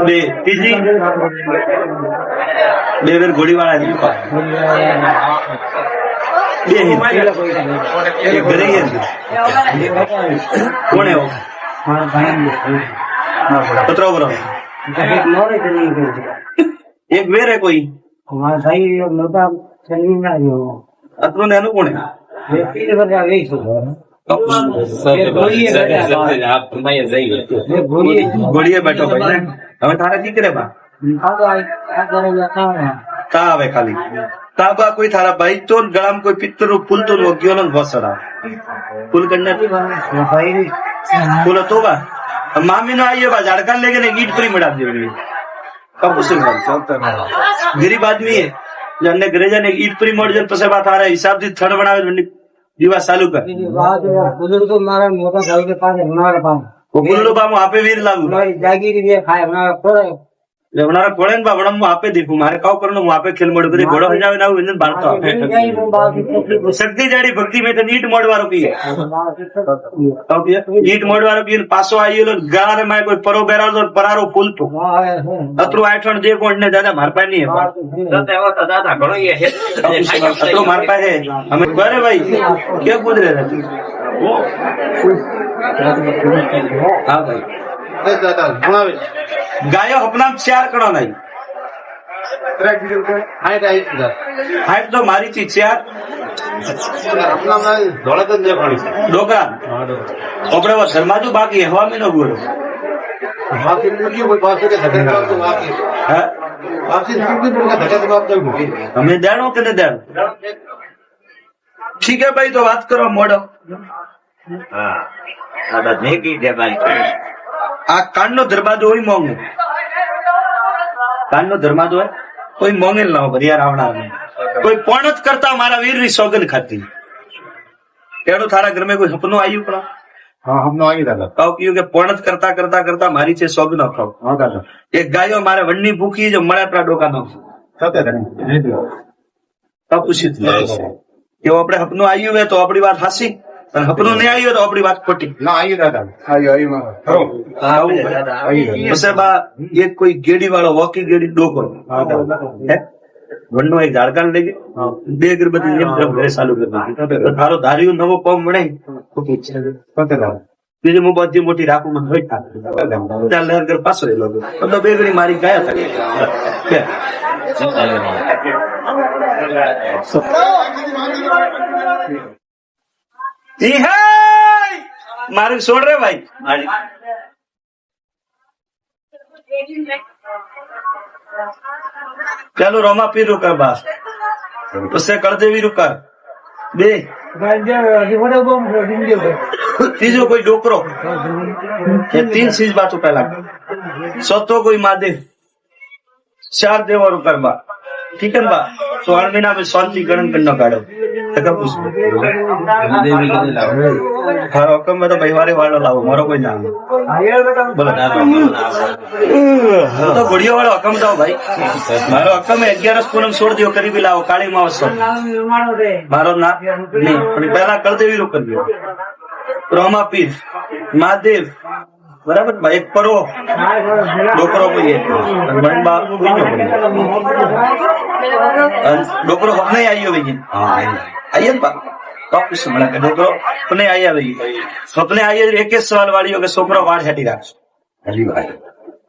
બે ત્રીજી બે વેર ઘોડીવાળા બે હિંદ એક ઘરે હિંદ કોણ એવો પત્રો બરો એક વેર હે કોઈ અત્રું એનું કોણ ઘોડીએ બેઠો ભાઈ ને હવે તારા દીકરે બા તા આવે ખાલી તા બા કોઈ તારા ભાઈ તો ગળામાં કોઈ પિત્તર ફૂલ તો ગયો ને ભસડા ફૂલ કરને ફૂલ તો બા મામી નો આइए बा झाड़खंड लेके ने ईट परी मड़ा देवी कब उसे गरीब आदमी है जो अन्य घरे जाने ईट परी मड़ जन पसे बात आ रहा है हिसाब से थड़ बनावे दिवा चालू कर बुजुर्ग मारा मोटा साल के पास हमारे पास वो बोलो बा वहां पे वीर लागू जागीर भी खाए हमारा थोड़ा हमारा कोड़े बा बड़ा वहां पे देखू मारे काव करनो वहां पे खेल मड़ करे घोड़ो हो जावे ना वो इंजन भारत शक्ति जाड़ी भक्ति में तो नीट मोड़वारो की है नीट मोड़वारो की पासो आइयो लो गारे में कोई परो बेरा तो परारो फूल तो अतरो आठण जे कोण ने दादा मार पाए नहीं है દાદા ઘણો એ હે अतरो मार पाए है हमें अरे भाई क्या कूद रहे थे हाँ भाई गायो अपना चार करो नहीं हाइट तो मारी थी चार डोकरा अपने वो धर्माजू बाकी हवा में न बोलो हमें देनो के नहीं देनो ठीक है भाई तो बात करो मोड़ो દાદા જે કી દે ભાઈ आ कान दरवाजो ही मोंगे कान दरवाजो है कोई मोंगे ना हो भरिया रावणा में कोई पौणत करता हमारा वीर री सौगन खाती तेड़ो थारा घर में कोई सपनो आयु पड़ा हाँ हमने आगे दादा कहू क्यों के पौणत करता करता करता मारी छे सौगन खाओ हाँ दादा एक गायो मारे वन्नी भूखी जो मळे अपना डोका नो सत्य तब पूछी थी कि वो अपने सपनो आयु है तो अपनी बात हासी और सपनो नहीं आयु तो अपनी बात खोटी ना आइए दादा आइए उसे बा ये कोई गेड़ी वाला वॉकी गेड़ी दो करो हाँ दादा है वन्नो एक झाड़कान लेके बे अगरबत्ती नियम तरफ घरे चालू कर तो थारो धारियो नवो पम मणे तो सत्य दादा બીજું હું બધી મોટી રાખું મને હોય ત્યાં લહેર કર પાછો એ લોકો બધો બે ઘડી મારી ગયા હતા મારું છોડ રે ભાઈ ચાલો રોમા પીર રૂકર બાસ ઉસે કળદેવી રૂકર બે तीजो कोई डोकरो ये 3 चीज बातों पहला सतो कोई महादेव 4 देवर करवा ठीक है बा 16 महीना में शांति गणन करना काढ़ो हर हुक्म में तो परिवार वालों लाओ मारो कोई नाम बोलो तो गुड़िया वाला हुक्म दो भाई मारो हुक्म है 11 पूनम छोड़ दियो करीबी लाओ काली मावस मारो ना नहीं पहला कर देवी रो कर दियो रोमा पीर महादेव बराबर भाई एक परो डोकरो को ये बनबा डोकरो अपने आइयो भई आइए बा वापस मला के डोकरो अपने आया भई सपने आइए एक एक सवाल वाली हो के सोकरो वाड़ हटी राख हरी भाई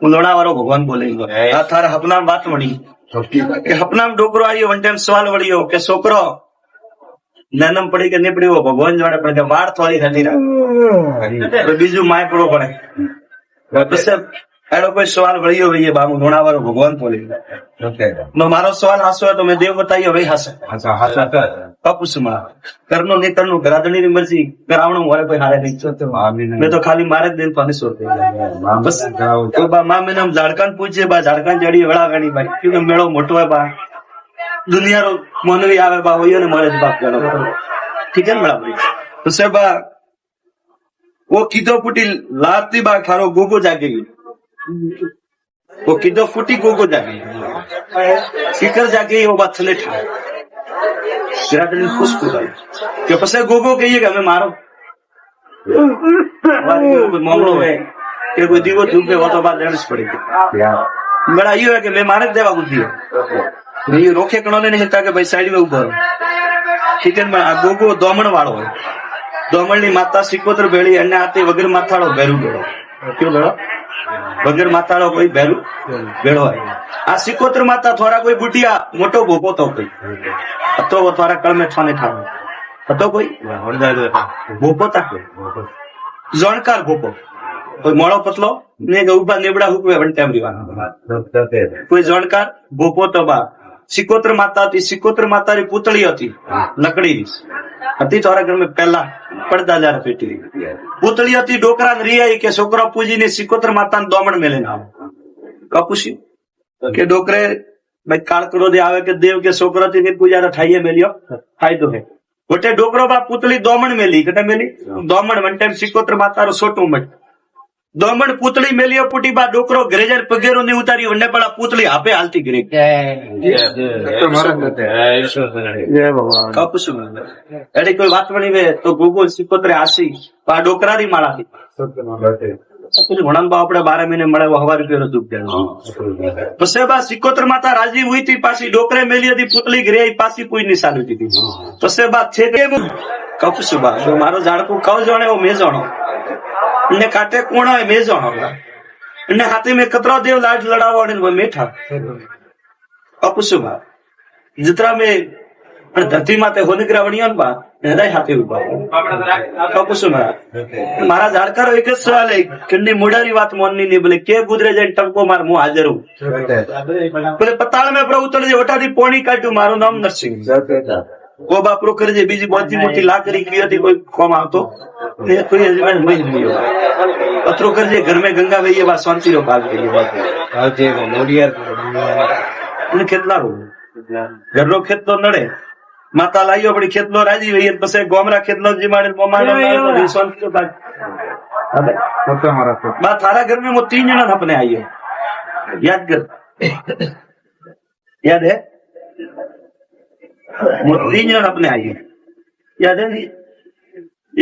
उलोणा वारो भगवान बोलेंगे आ थार अपना बात वणी के अपना डोकरो आइयो वन टाइम सवाल वड़ी हो के सोकरो ननम पड़ी के नहीं पड़ी वो भगवान जाने पड़े के वाड़ थोड़ी हटी राख बीजू माय पड़ो पड़े પછી એનો કોઈ સવાલ વળ્યો હોય બાબુ ઘોણાવાળો ભગવાન બોલી મારો સવાલ હાસો હોય તો મેં દેવ બતાવ્યો ભાઈ હાસે કપુસમાં કરનો નહીં કરનું ગરાદણી ની મરજી કરાવણું મારે કોઈ હારે નહીં મેં તો ખાલી મારે જ દિન પાને સોર બસ તો બા માં મેં ઝાડકાન પૂછે બા ઝાડકાન જડી વડા ગણી ભાઈ ક્योंकि મેળો મોટો હોય બા દુનિયાનો મોનવી આવે બા હોય ને મારે જ બાપ ગણો ઠીક है મેળા ભાઈ તો સાહેબ वो किदो फूटी लाती बाग थारो गोगो जागेगी वो किदो फूटी गोगो जागेगी सीकर जागे वो बात चले ગિરાટની ખુશખુશ આવી કે પછી ગોગો કહીએ કે અમે મારો કોઈ મામલો હોય કે કોઈ દીવો ધૂપે વાતો બાદ લેણ જ પડી બड़ा ये है कि मैं मारे देवा बुद्धि है ये रोके कणो ने हिता के भाई साइड में उभो किचन में आ गोगो दोमण वाળો હોય दोमण ની માતા સિકોતર ભેળી અને આતે વગર માથાળો ભેરું ભેળો કયો ભેળો વગર માથાળો કોઈ ભેરું ભેળો હોય આ સિકોતર માતા થોડા કોઈ બુટિયા મોટો ભોપો તો કોઈ તો થોડા કળ में છાને ખાવ હતો કોઈ ભોપો તા જોણકાર ભોપો કોઈ મોળો પતલો ને ઉભા નેબડા હુકવે વન ટાઈમ રીવાના કોઈ જોણકાર ભોપો તો બા સિકોતર માતા હતી સિકોતર માતાની પૂતળી હતી લકડીની હતી થોડા ઘર में પહેલા પડદા જાર પેટી પૂતળી હતી ડોકરા ને રિયાઈ કે છોકરા પૂજીને સિકોતર માતાને દોમણ મેલે ના કપુસી કે ડોકરે ભાઈ કાળકડો દે આવે કે દેવ કે છોકરા થી પૂજારા ઠાઈએ મેલ્યો ફાયદો હે ગોટે ડોકરો બા પૂતળી દોમણ મેલી કટા મેલી દોમણ વન ટાઈમ સિકોતર માતારો છોટું મટ દોમણ પૂતળી મેલ્યો પુટી બા ડોકરો ઘરે જાય પગેરો ને ઉતારી વંડે પડા પૂતળી આપે હાલતી ગરી કપુસુ એડી કોઈ વાત વણી વે તો ગોગો સિકોતરે આસી આ ડોકરારી માળા ઘણા આપણે 12 મહિને મળે હવા રૂપિયા દુઃખ દેવાનું પછી બા સિકોતર માતા રાજી હુઈ હતી પાછી ડોકરે મેલી હતી પૂતળી ઘરે પાછી કોઈ નિશાન હતી પછી બા છે કપુસુ બા મારો ઝાડકું કવ જાણે એવો મેં જાણો ને કાટે કોણ હોય મેં જાણો અને હાથે મેં કતરા દેવ લાડ લડાવો અને મેઠા કપુસુ બા जितना में धरती माते होने वणिया बा हृदय हाथे उभा कपुसु मारा जाड़कारो एक सवाल है कि मुडारी बात मोननी नहीं बोले के गुजरे जाए टंको मार मुंह हाजर हूँ बोले पताल में प्रभु उतर वटा थी पोणी काट्यू मारो नाम नरसिंह वो बापरो कर जे बीजी मोटी मोटी लाकड़ी की थी कोई कौम आवतो पत्रो कर जे घर में गंगा वही बात शांति रो भाग गई खेतला रो ઘરનો ખેતલો નડે માતા લાવ્યો પડી ખેતલો રાજી હોય પછી ગોમરા ખેતલો જીમાડે थारा घर में वो 3 जना अपने आइए याद कर याद है वो 3 जना अपने आइए याद है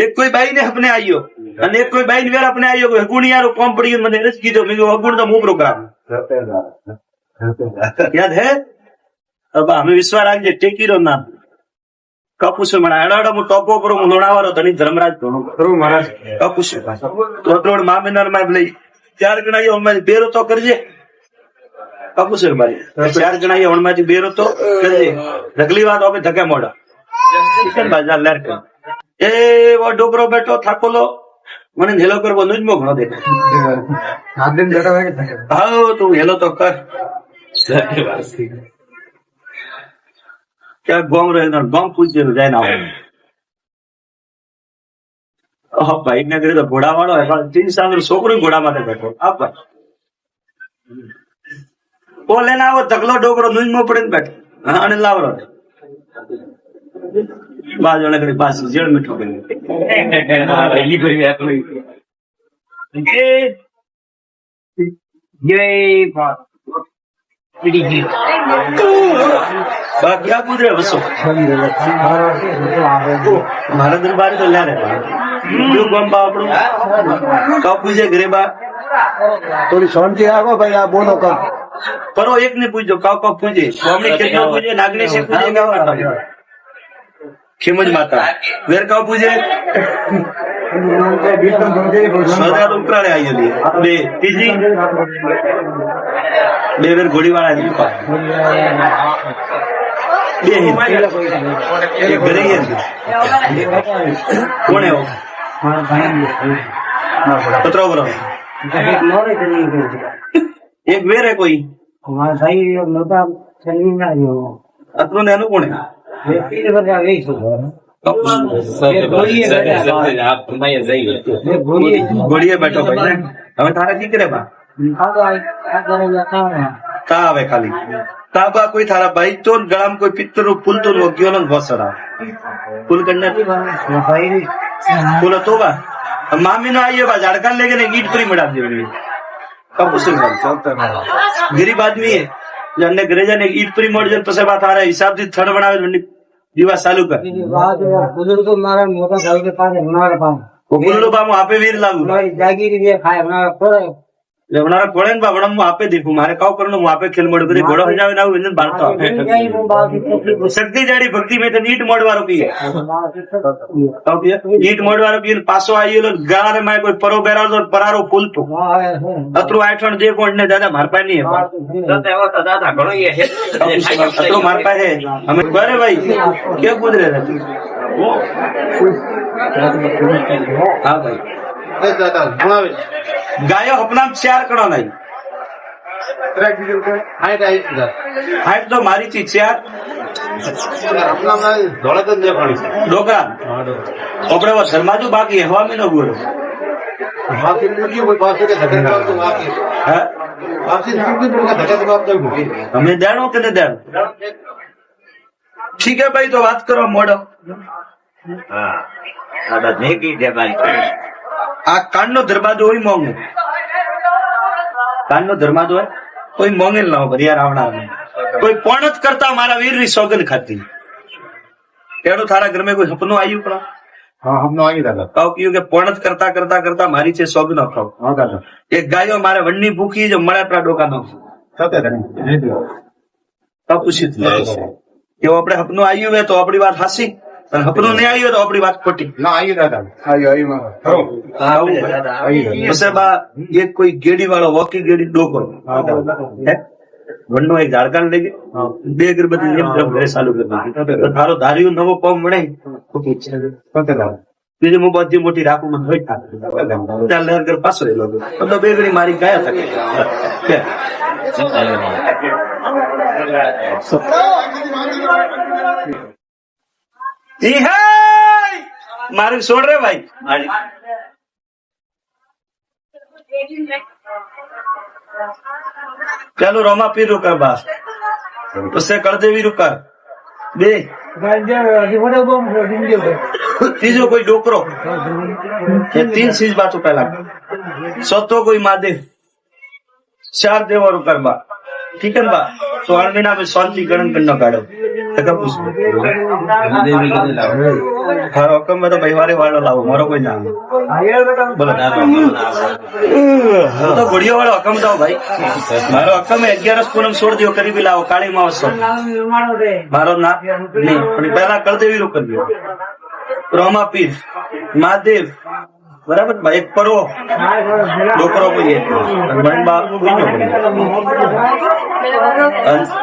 एक कोई बाई ने अपने आइयो અને એક કોઈ બાઈ ને વેર अपने आइयो હગુણિયારો કોમ પડી મને રસ કીધો મેં હગુણ તો મો પ્રોગ્રામ याद है अब हमें विश्वास आगे टेकी रो ना कपुसु मना एडाडो मु टोपो करो मु नोणावारो धनी धर्मराज धोनो करो महाराज कपुसु तो तोड़ मामिनर में लई 4 गणाई ओन में बेरो तो करजे कपुसु भाई 4 गणाई ओन में बेरो तो करजे अगली बात ओबे धके मोड़ा किशन बाजार लेर कर ए वो डोकरो बैठो थाकोलो मने हेलो करबो नुजमो घणो दे हाथ दिन बेटा भाई हां तू हेलो तो कर क्या गोम रहे गोम पूछे जाए ना भाई ने करे तो घोड़ा वाળો है 3 साल छोकरो घोड़ा माथे बैठो आप वो लेना वो धकलो डोकरो नुज में पड़े बैठो हां અને લાવરો બાજોને કરી પાસ જેડ મીઠો કરી એલી કરી આકલી જય બાત क्या गुजरे बसो मारा दरबार तो ला रहे कब पूछे घरे बा थोड़ी शांति आगो भाई आप बोलो कब करो एक ने पूछो कब पूछे स्वामी कितना पूछे नागने से पूछे खेमज माता वेर कब पूछे उपराड़े आई बे तीजी બે વેર ઘોડીવાળા ઘરે કોણ એવો પત્રો બરો એક વેર હે કોઈ અતરો ને એનું કોણ ઘોડીએ બેઠો ભાઈ હવે તારા કી કરે બા ता आवे खाली ताबा कोई थारा भाई तो गळाम कोई पित्तर पुल तो वग्यो न वसरा पुल करने पुल तो बा मामी नो आइए बा झाड़का लेके ने ईट परी मड़ा दे कब उसे गरीब आदमी है जन्ने घरे जाने ईट परी मड़ जन पसे बात आ रहा हिसाब से थड़ बनावे દીવા ચાલુ કર બીજી વાત બુजुर्ग મારા મોટા સાહેબ કે પાસે અમારા પાસે ગુલ્લુ બા હું આપે વીર લાગુ મારી જાગીરી બે ખાય અમારા પડે લેવનારા કોળે ને બા વડમ હું આપે દીધું મારે કાવ કરનું હું આપે ખેલ મોડ કરી ઘોડો હજાવે ના હું બાળતો શક્તિ જાડી ભક્તિ મેં તો નીટ મોડવારો પીએ નીટ મોડવારો પીએ પાછો આવેલો ગાળાને માં કોઈ પરો બેરાડો પરારો ફૂલતો અતરું આઠણ જે કોણ ને દાદા માર પાસે નહીં એવો તો દાદા ઘણો એ હેત અતરું માર પાસે અમે બરે ભાઈ કે કુદરે નથી હા ભાઈ ગાયો अपना 4 कणो नहीं हाइट तो मारी थी 4 डोकरा ओपड़े वो धर्माजू बाकी हवा में न गुरो हमें देणो के न देणो ठीक है भाई तो बात करो मोड़ो હા દાદા ભેગી દેવાય આ કાનનો દરવાજો હોય મોંઘે કાનનો દરવાજો હોય કોઈ મોંઘે ના હોય ભરિયા રાવણા કોઈ પણ જ કરતા મારા વીર ની સોગંદ ખાતી એનો તારા ઘર में કોઈ સપનું આવ્યું પણ हाँ हमने आगे दादा કહું કયું કે પણ જ કરતા કરતા કરતા મારી છે સોગંદ ખાવ हाँ दादा એક ગાયો મારે વનની ભૂખી જો મળે આપણા ડોકા નો सत्य પૂછી કે આપણે સપનું આવ્યું હોય તો આપણી વાત હાસી અને સપનું નહીં આવ્યું તો આપણી વાત ખોટી ना आइए दादा आइए आइए करो પછી બા એક કોઈ ગેડી વાળો વોકી ગેડી ડોકો हाँ दादा હે વનનો એક ઝાડકાન લઈ ગયો બે અગરબત્તી જેમ જેમ ઘરે ચાલુ કરી નાખી. તો તારો ધાર્યું નવો પગ મળે सत्य दादा બીજી હું બધી મોટી રાખું મને હોય ત્યાં લહેર ઘર પાછો રહેલો બધો બે ઘડી મારી ગયા હતા ઈ હે મારું છોડ રે ભાઈ ચાલો રોમા પીર રૂકર બા પછી કળદેવી રૂકર બે ત્રીજો કોઈ ડોકરો ये 3 चीज बातों पहला सतो कोई महादेव 4 देवा रुकर बा ठीक है बा तो 8 महीना में शांति गणन करना काढ़ो हाँ हुक्म में तो परिवारे वाला लाओ मारो कोई ना बोलो तो गुड़िया वाला हुक्म दो भाई मारो हुक्म में 11 पूनम छोड़ दियो करीबी लाओ काली मावस मारो ना नहीं पहला कर देवी रुकर दियो रोमा पीर महादेव बराबर भाई एक परो डोकरो को ये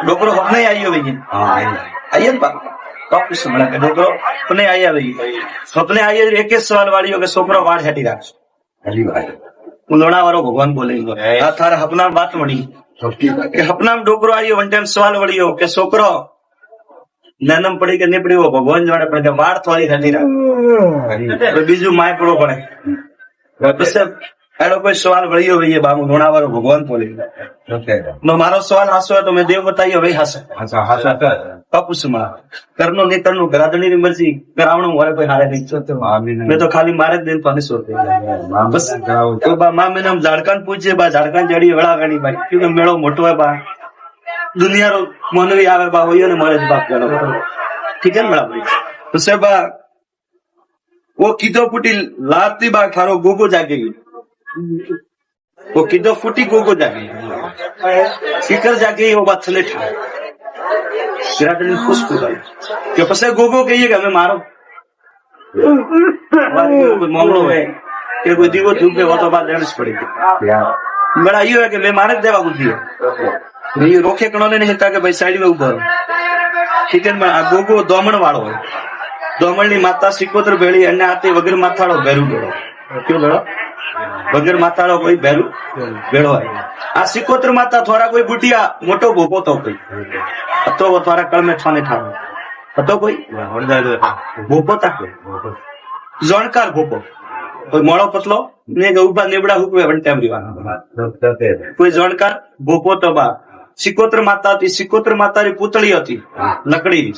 डोकरो अपने आई हो भैया आइए ना कुछ समझा के डोकरो अपने आई भैया अपने आई एक सवाल वाली हो के छोकरो वाड़ हटी राख लोणा वालो भगवान बोलेंगे थारा अपना बात मળી કે अपना डोकरो आई वन टाइम सवाल वળી हो के छोकरो ननम पड़ी के नहीं पड़ी वो भगवान जाने पड़े वाड़ थोड़ी हटी राख બીજું માય પડવો પડે પછી એનો કોઈ સવાલ વળ્યો ભાઈ બાબુ લોણાવાળો ભગવાન બોલી મારો સવાલ હાસો તો મેં દેવ બતાવ્યો ભાઈ હાસે કપુસ માં કરનો નહીં કરનું ઘરાધણી ની મરજી કરાવણું મારે કોઈ હારે નહીં મેં તો ખાલી મારે જ દિન પાને સોર બસ બા માં મેં આમ ઝાડકાન પૂછે બા ઝાડકાન જડી વળા ગણી ભાઈ કે મેળો મોટો હોય બા દુનિયાનો મનવી આવે બા હોય ને મળે બાપ ગણો ઠીક है મેળા ભાઈ તો સાહેબ वो कीधो फूटी लाती बाग थारो गोगो जागेगी वो कीधो फूटी गोगो जागेगी सीकर जागे वो बात थले ठा खुश कि पसे गोगो कहिए कि हमें मारो कोई मामलो है कि कोई दीवो धूप वो तो बात लेनी पड़ेगी बड़ा ये है कि मैं मारे देवा कुछ दियो ये रोके कणोने नहीं था कि भाई साइड में उभो ठीक है गोगो दोमण वाળો है दोमण ની માતા સિકોતર ભેળી અને આતે વગર માથાળો ભેરું ભેળો ક્યો ભેળો વગર માથાળો કોઈ ભેરું ભેળો હોય આ સિકોતર માતા થોડા કોઈ બુટિયા મોટો ભોપો તો કોઈ તો થોડા કળ में ઠાને ઠાનો હતો કોઈ ભોપો તા જોણકાર ભોપો કોઈ મોળો પતલો ને ઉભા નેબડા હુકવે વન ટાઈમ રીવાનો કોઈ જોણકાર ભોપો તો બા સિકોતર માતા હતી સિકોતર માતાની પૂતળી હતી લકડીની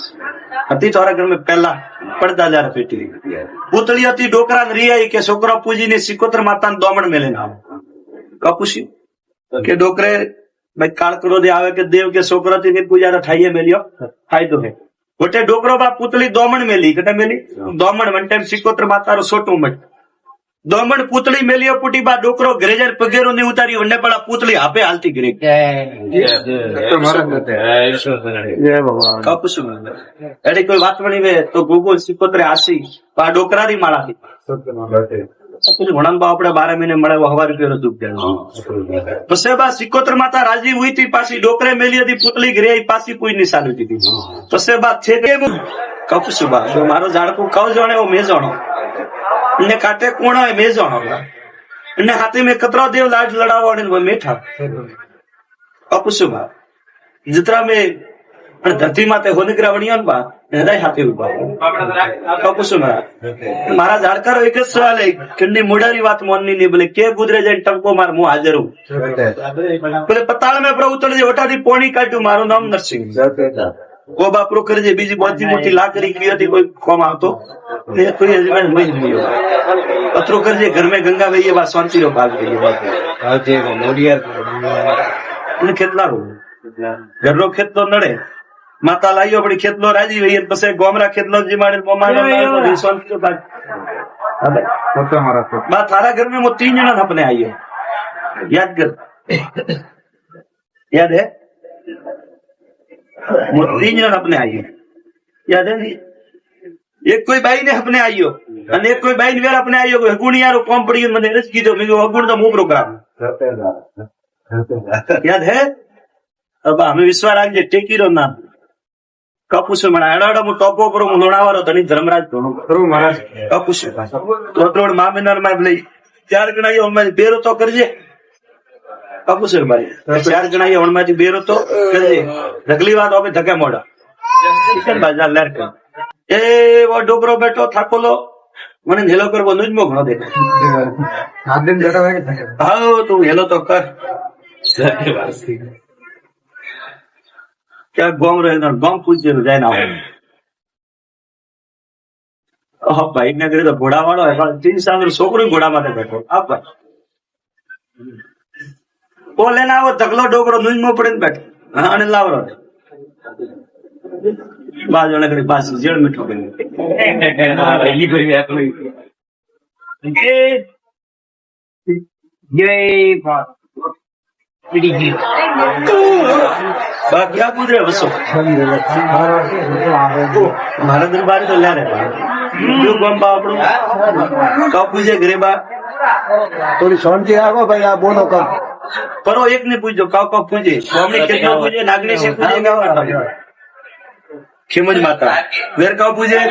હતી તારા ઘર में પહેલા પડદા जार પેટી પૂતળી હતી ડોકરા રિયાઈ કે છોકરા પૂજીને સિકોતર માતાને દોમણ મેલે ના કપુસી કે ડોકરે ભાઈ કાળકડો દે આવે કે દેવ કે છોકરાથી પૂજા ઠાઈએ મેલ્યો ફાયદો હે गोटे डोकरो बा पुतली दोमण मेली कटे मेली दोमण वन टाइम सिकोत्र मातारो सोटू मट दोमण पुतली मेलियो पुटी बा डोकरो घरे जाय पगेरो ने उतारी वने पड़ा पुतली आपे हालती गिरी जय भगवान कपु सुन एडी कोई बात बनी वे तो गूगल सिकोत्रे आसी बा डोकरारी माळा थी कुछ घणन बा आपणे 12 महीने મળે 1000 રૂપિયા દુખ દેણો પછી બા સિકોત્ર માતા રાજી હુઈ થી પાછી ડોકરે મેલી હતી પુતલી ઘરે આવી પાછી કોઈ નિશાન હતી પછી બા છે કે કપુ સુબા જો મારો ઝાડકુ કવ જોણે ઓ મે જોણો ને કાટે કોણ હોય મે જોણો ને હાથે મે કતરો દેવ લાજ લડાવો ને મેઠા કપુ સુબા जितना में धरती माते होने वणिया बा हृदय हाथे उभा कपू सुना मारा जाड़कारो एक सवाल है किन्नी मुडारी बात मोननी नहीं बोले के गुजरे जाए टंको मार मुंह हाजर हूं बोले पताल में प्रभु उतर जे ओटा थी पोणी काट्यू मारो नाम नरसिंह वो बापरो करे जे बीजी बहुत मोटी लाकड़ी की थी कोई कम आवतो ने कोई हजबेंड वही नहीं हो पत्रो कर जे घर में गंगा वही बा शांति रो भाग गई बात આજે મોડિયાર ने खेतला रो ઘરનો ખેતલો નડે માતા લાઈયો પડી ખેતલો રાજી વઈ પછી ગોમરા ખેતલો જીમાડે મોમાનો શાંતિ રો ભાગ પોતે મારા बा थारा घर में वो 3 जना अपने आइए याद कर याद है वो 3 जना अपने आइए याद है नहीं एक कोई बाई ने अपने आइयो અને એક કોઈ બાઈ ને વેર अपने आइयो હગુણિયારો કોમ પડી મને રસ કીધો મે હગુણ તો મુ પ્રોગ્રામ याद है अब हमें विश्वास आज टेकीरो नाम कपुसु मणा एडाडो मु टोपो पर मु नोणावारो धनी धर्मराज धोणो પ્રભુ મહારાજ कपुसु तो त्रोड मामिनार में लई 4 गणाई ओन में बेरो तो करजे कपुसु भाई 4 गणाई ओन में बेरो तो करजे अगली बात ओबे धके मोड़ा किशन बाजार लर के ए वो डोकरो बैठो थाकोलो मने हेलो कर बनुज मो घणो देख હાથ દિન બેઠા હોય आओ तू हेलो तो कर क्या गोम रहे गोम पूछे जाए ना भाई ने करे तो घोड़ा वाળો है પણ 3 સાલ છોકરો ઘોડા માથે બેઠો આપ ઓ લેના આવો ધકલો ડોકરો નુઈમો પડીને બેઠો હા અને લાવરો બાજોને કરી પાસ જેડ મીઠો કરી એલી કરી આટલી જય બાપ बा क्या पूछे बसो मारा दरबार तो ला रे जो गम बा आपड़ो का पूछे घरे बा થોડી શાંતિ રાખો ભાઈ આ બોલો કર परो एक ने पूछो का पूछे हमने कितना पूछे नागनी से पूछे का खिमज माता वेर का पूछे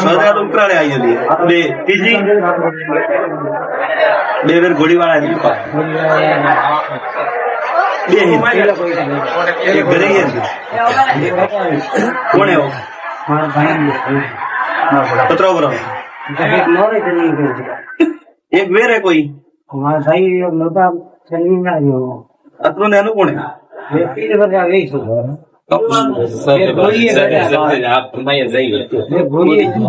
सदा उपराळे आई ली बे तीजी बे वेर घोड़ी वाला जी पा बे ये घरे ही कौन है वो पत्रो बरो एक वेर है कोई हमारा भाई मोटा चलनी ना जो अतरो ने अनु कौन है ये पीछे पर आ गई सो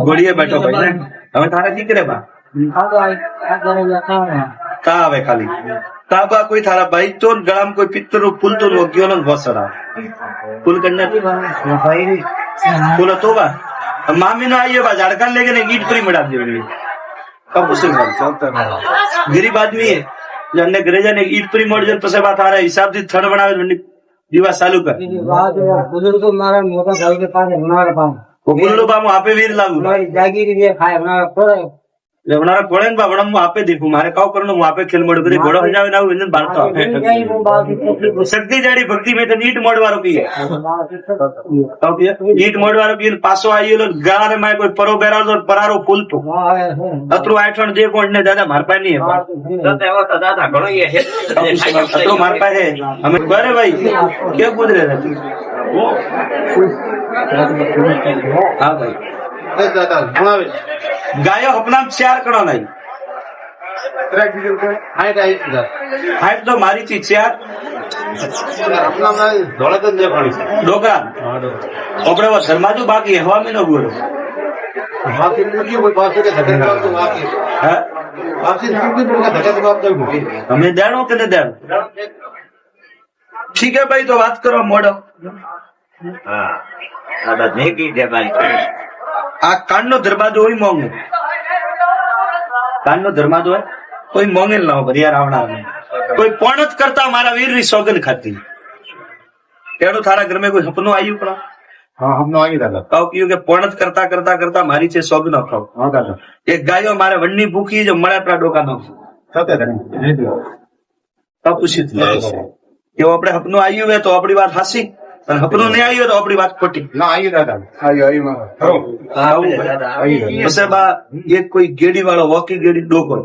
घोड़िए बैठो भाई हमें थारा की करे बा का आवे खाली का बा कोई थारा भाई तो गळाम कोई पित्तर फूल तो रोगियो न घोसरा फूल करने फूल तो बा मामी नो आइए बा झाड़का लेके ने ईट परी मड़ा दे कब उसे गरीब आदमी है जन्ने घरे जाने ईट परी मोड़ जन पसे बात आ रहा हिसाब से थड़ बनावे दिवस चालू कर बुजुर्ग मारा मोटा साल के पास हमारे पास वो बुल्लू बा आपे वीर लागू हमारी जागीर भी खाए हमारा पर लेवनारा कोळेन बा वणम आपे देखू मारे काव करनो आपे खेल मोड़ करे घोड़ो हजावे ना इंजन बारता शक्ति जाड़ी भक्ति में तो नीट मोड़ वारो की है काव की नीट मोड़ वारो की पासो आईलो गाला रे माय कोई परो बेरा तो परारो फूल तो अतरो आठण जे कोण ने दादा मार पाए नहीं है તો તેવો તો દાદા ઘણો એ હે अतरो मार पाए है हमें करे भाई क्या पूछ रहे थे हां भाई દાદા ભણાવે गायो अपना 4 कणो नहीं ટ્રેક ડીઝલ કે હાઈટ हाइट तो मारी थी 4 આપના ના ધોળા તો જે પાણી डोकरा ओपड़े वो शर्माजू बाकी हवा में न हुए બાકી નથી કોઈ પાસે કે ધકે તો બાકી है બાકી નથી કોઈ ધકે તો બાપ તો हमें देणो के न देणो ठीक है भाई तो बात करो मोड़ो હા દાદા ભેગી છે ભાઈ આ કાનનો દરવાજો હોય મોંઘે, કાનનો દરવાજો હોય કોઈ મોંઘે ના હોય ભરિયા રાવણા કોઈ પણ જ કરતા મારા વીર ની સોગન ખાતી એનું તારા ઘર કોઈ સપનું આવ્યું પણ हाँ हम आई दादा કહું કયું કે પણ જ કરતા કરતા કરતા મારી છે સોગ ન ખાવ हाँ दादा એક ગાયો મારે વનની ભૂખી જો મળે આપણા ડોકા નો सत्य પૂછી કેવું આપણે સપનું આવ્યું હોય તો આપણી વાત હાસી અને સપનું નહીં આવ્યું તો આપણી વાત ખોટી ना आई दादा आई પછી બા એક કોઈ ગેડી વાળો વોકી ગેડી ડોકો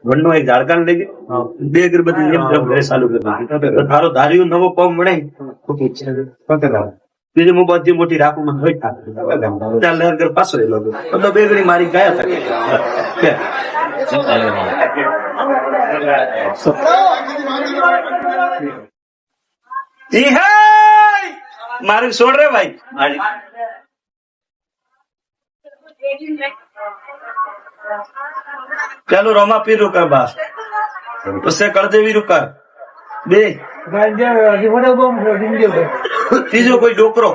વનનો એક ઝાડકાન લઈ ગયો બે અગરબત્તી જેમ જેમ ઘરે ચાલુ કરી તારો ધાર્યું નવો પગ મળે सत्य दादा બીજી હું બધી મોટી રાખું મને હોય ત્યાં લહેર ઘર પાછો એ લોકો બધો બે ઘડી મારી ગયા થાય મારું છોડ રે ભાઈ ચાલો રોમા પીર રૂકર બા પછી કળદેવી રૂકર બે ત્રીજો કોઈ ડોકરો